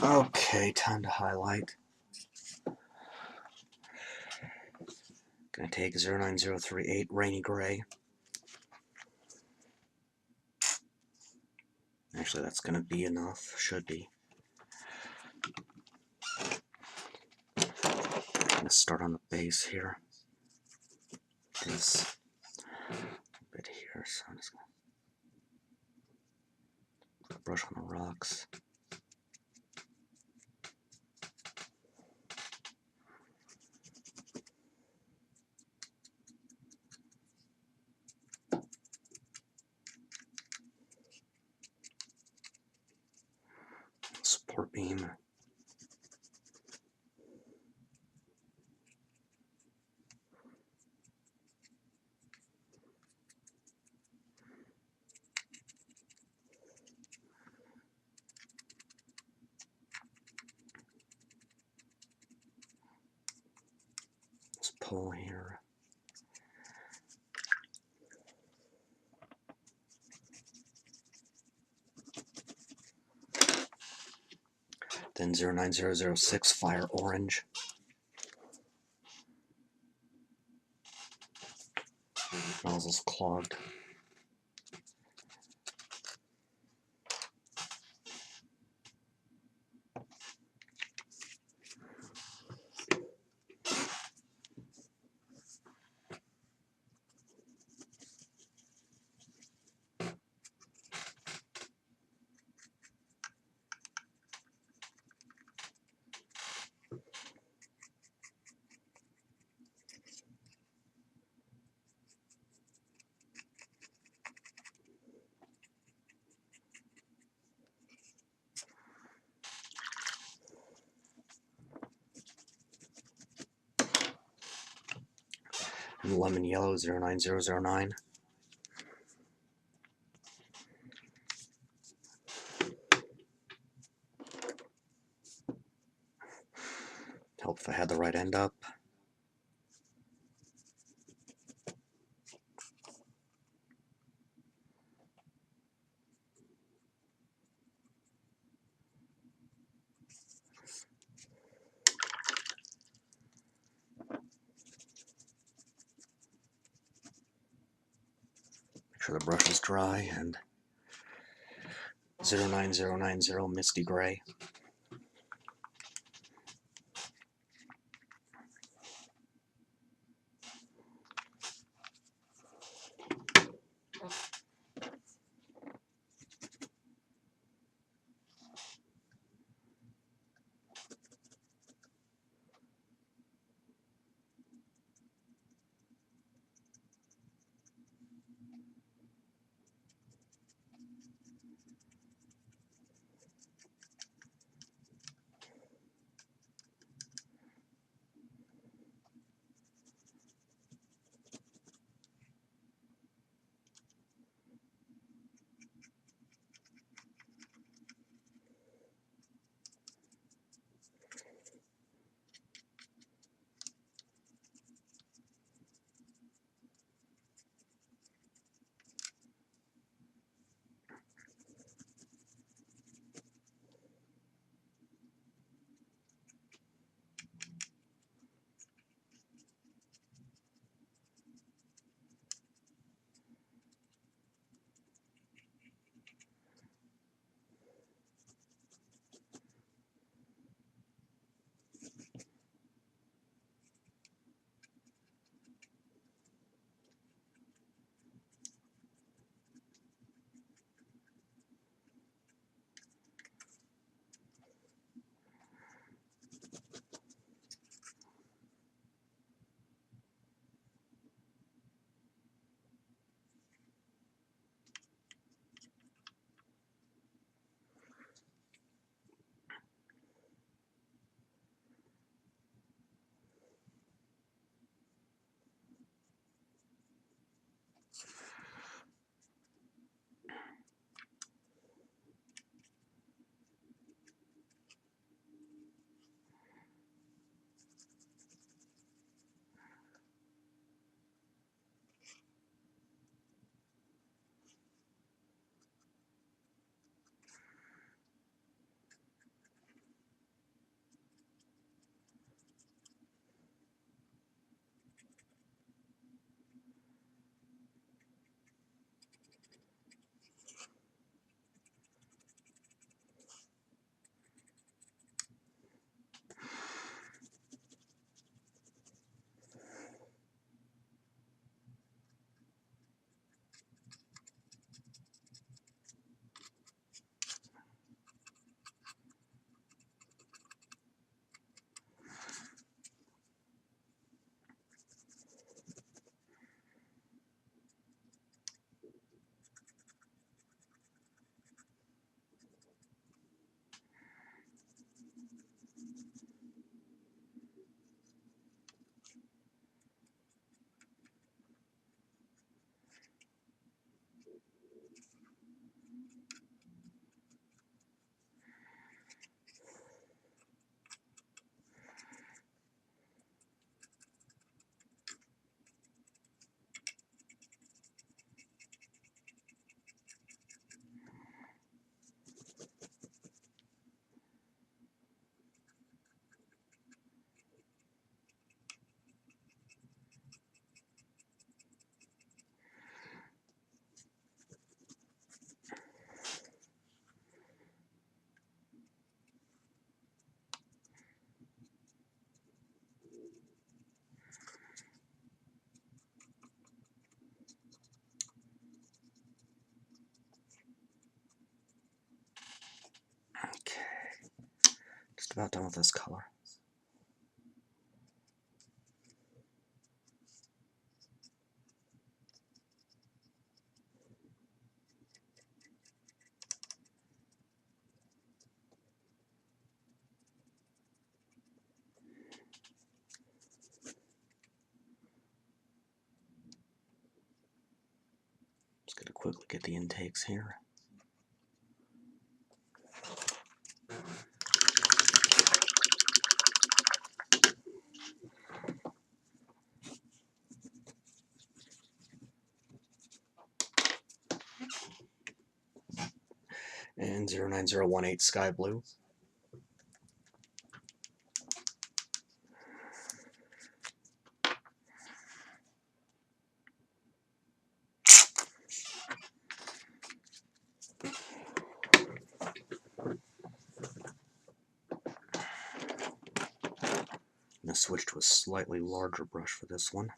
Okay, time to highlight. Gonna take 09038 Rainy Gray. Actually, that's gonna be enough. Should be. I'm gonna start on the base here. This bit here, so I'm just gonna brush on the rocks. Support beam. Let's pull here. Then 09006 Fire Orange. Nozzle's clogged. And lemon yellow 09009. Help if I had the right end up. sure the brush is dry, and 09090 Misty Gray. Okay, just about done with this color. Just gonna quickly get the intakes here. And 09018 Sky Blue. switch to a slightly larger brush for this one.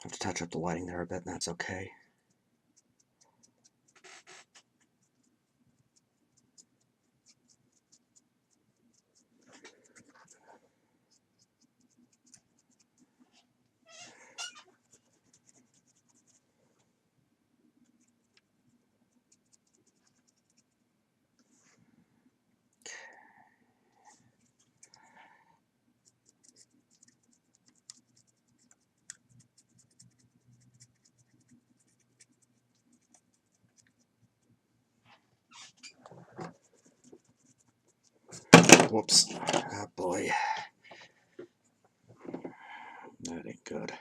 I have to touch up the lighting there a bit, and that's okay. Whoops. Ah, boy. That ain't good.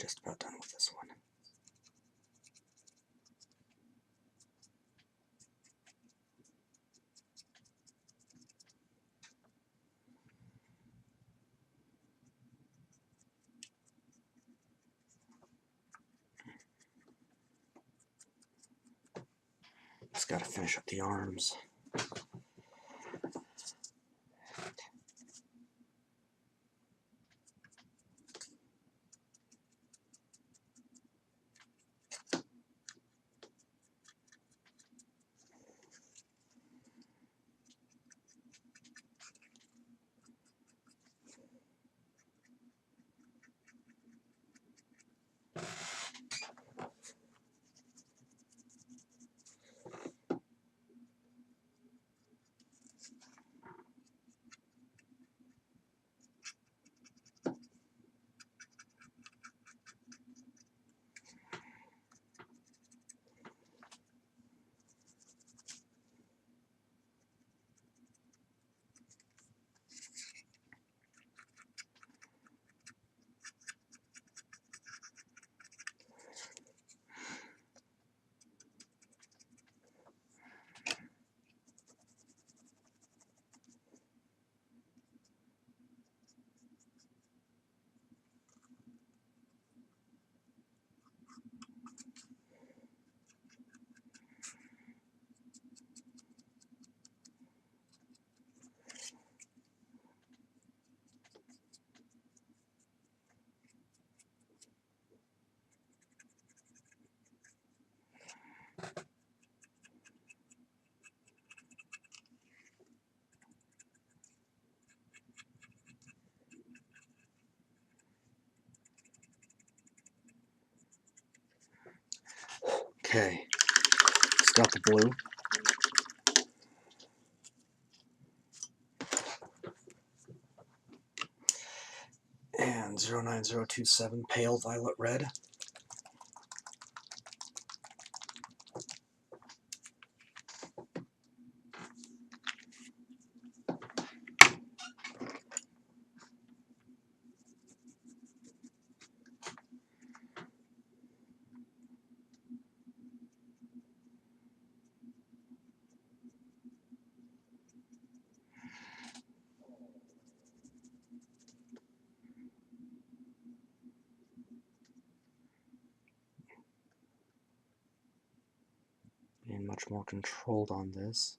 just about done with this one. Just got to finish up the arms. Okay, just got the blue. And 09027 pale violet red. Being much more controlled on this.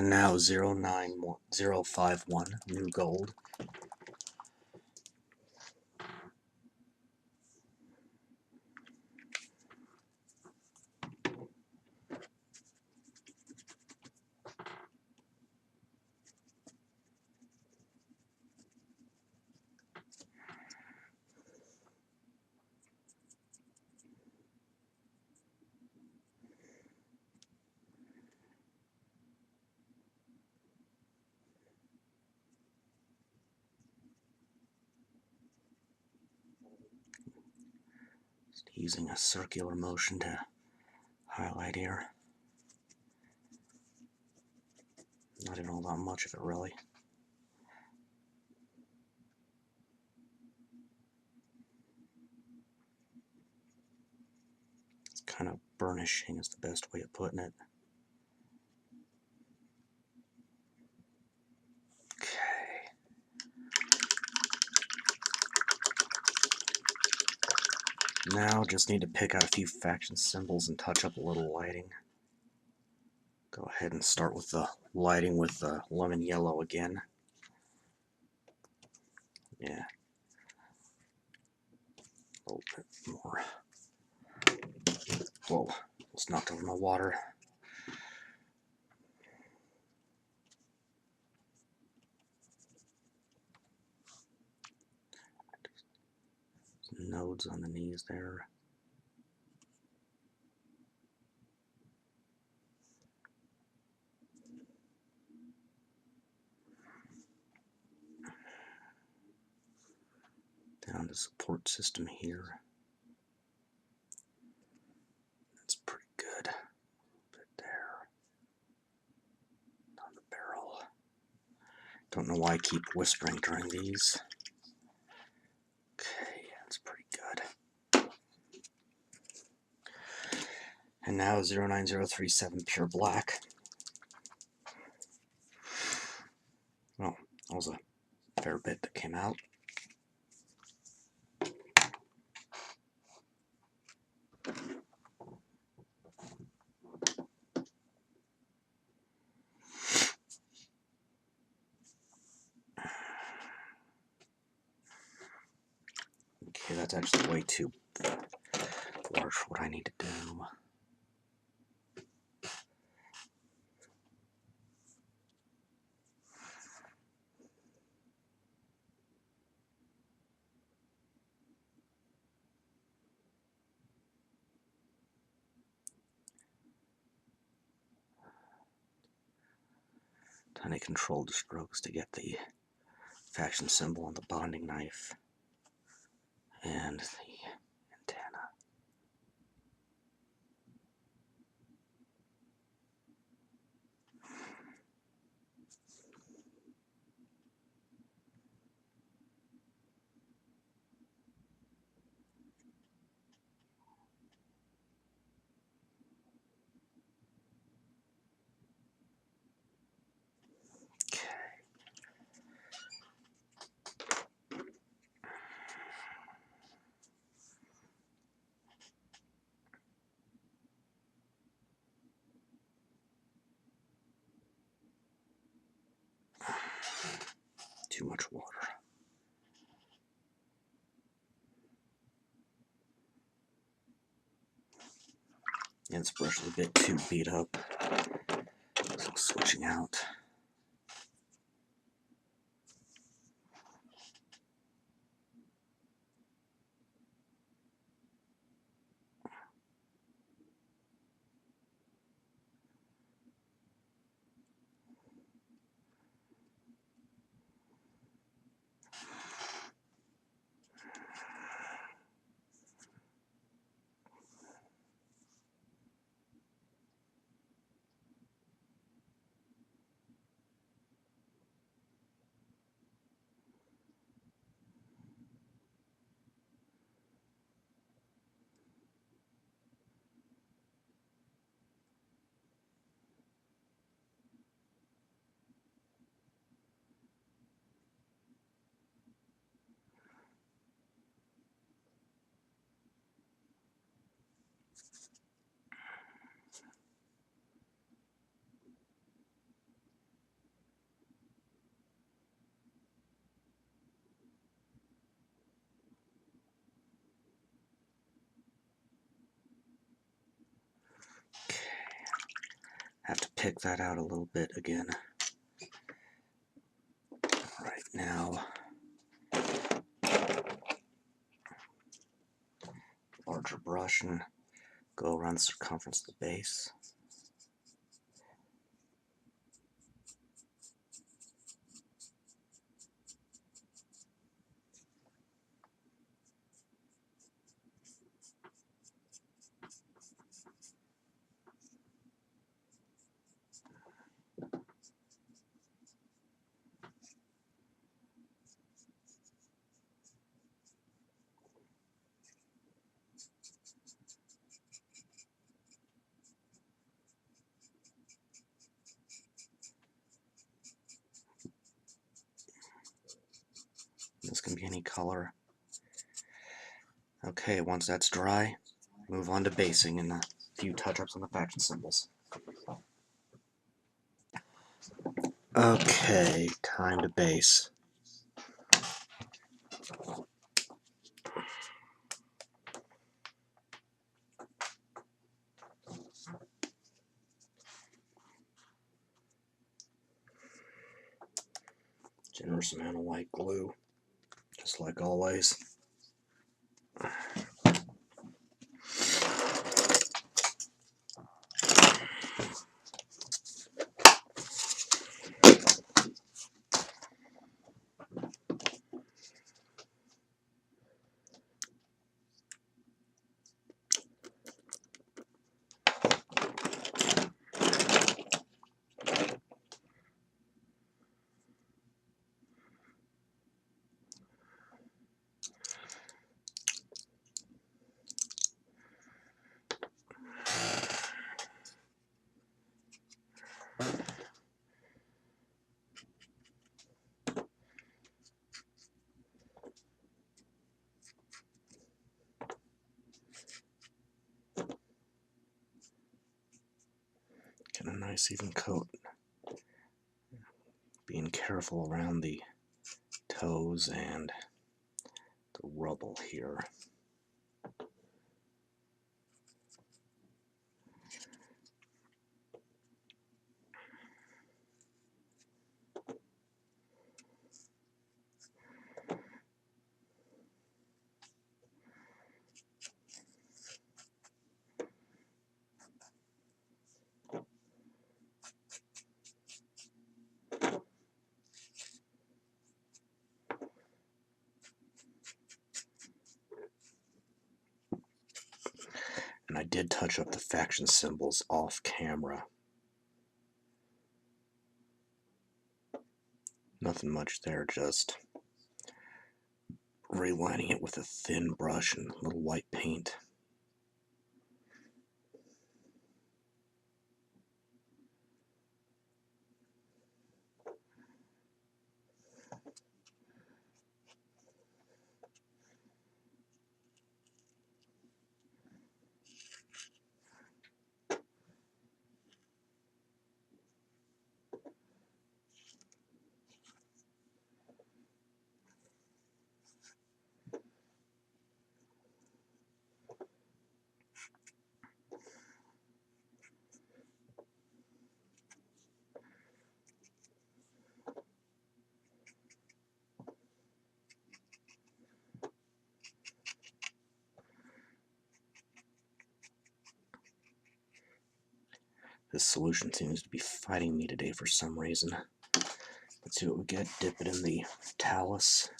And now 09051, new gold. Just using a circular motion to highlight here. Not even all that much of it, really. It's kind of burnishing is the best way of putting it. Okay. Now just need to pick out a few faction symbols and touch up a little lighting. Go ahead and start with the lighting with the lemon yellow again. Yeah. A little bit more. Whoa, almost knocked over my water. Some nodes on the knees there. Down the support system here. That's pretty good. A bit there. On the barrel. Don't know why I keep whispering during these. Okay, that's pretty good. And now 09037 pure black. Well, that was a fair bit that came out. Okay, that's actually way too large for what I need to do. Tiny controlled strokes to get the faction symbol on the bonding knife and the antenna. Too much water. And this brush is a bit too beat up. So I'm switching out. pick that out a little bit again. Right now, larger brush and go around the circumference of the base. This can be any color. Okay, once that's dry, move on to basing and a few touch-ups on the faction symbols. Okay, time to base. Generous amount of white glue, just like always. Get a nice even coat. Being careful around the toes and the rubble here. And I did touch up the faction symbols off camera. Nothing much there, just relining it with a thin brush and a little white paint. This solution seems to be fighting me today for some reason. Let's see what we get. Dip it in the talus.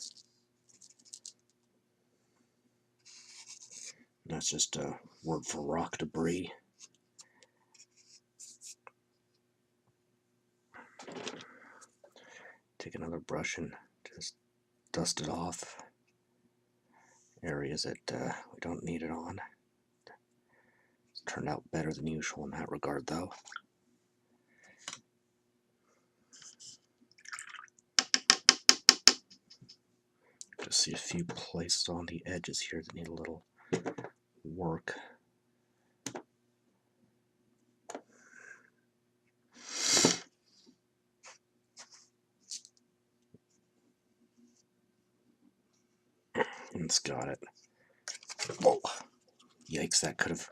That's just a word for rock debris. Take another brush and just dust it off. Areas that we don't need it on. It's turned out better than usual in that regard, though. Just see a few places on the edges here that need a little work. And it's got it. Oh, yikes, that could have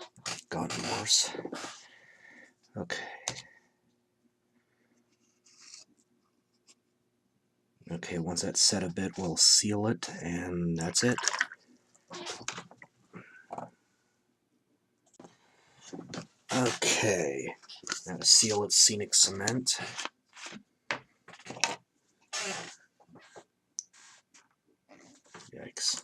gotten worse. Okay. Okay, once that's set a bit, we'll seal it, and that's it. Okay, now to seal its scenic cement. Yikes.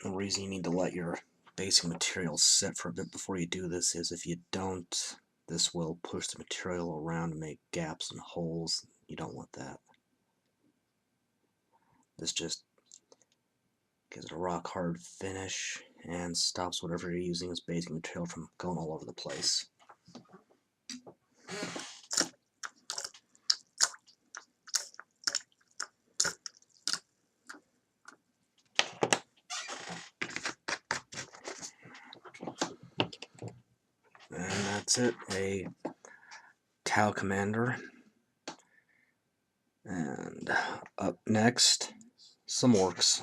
The reason you need to let your basic material set for a bit before you do this is if you don't, this will push the material around and make gaps and holes. You don't want that. This just gives it a rock hard finish and stops whatever you're using as basic material from going all over the place. And that's it, a Tau Commander. And up next, some orcs.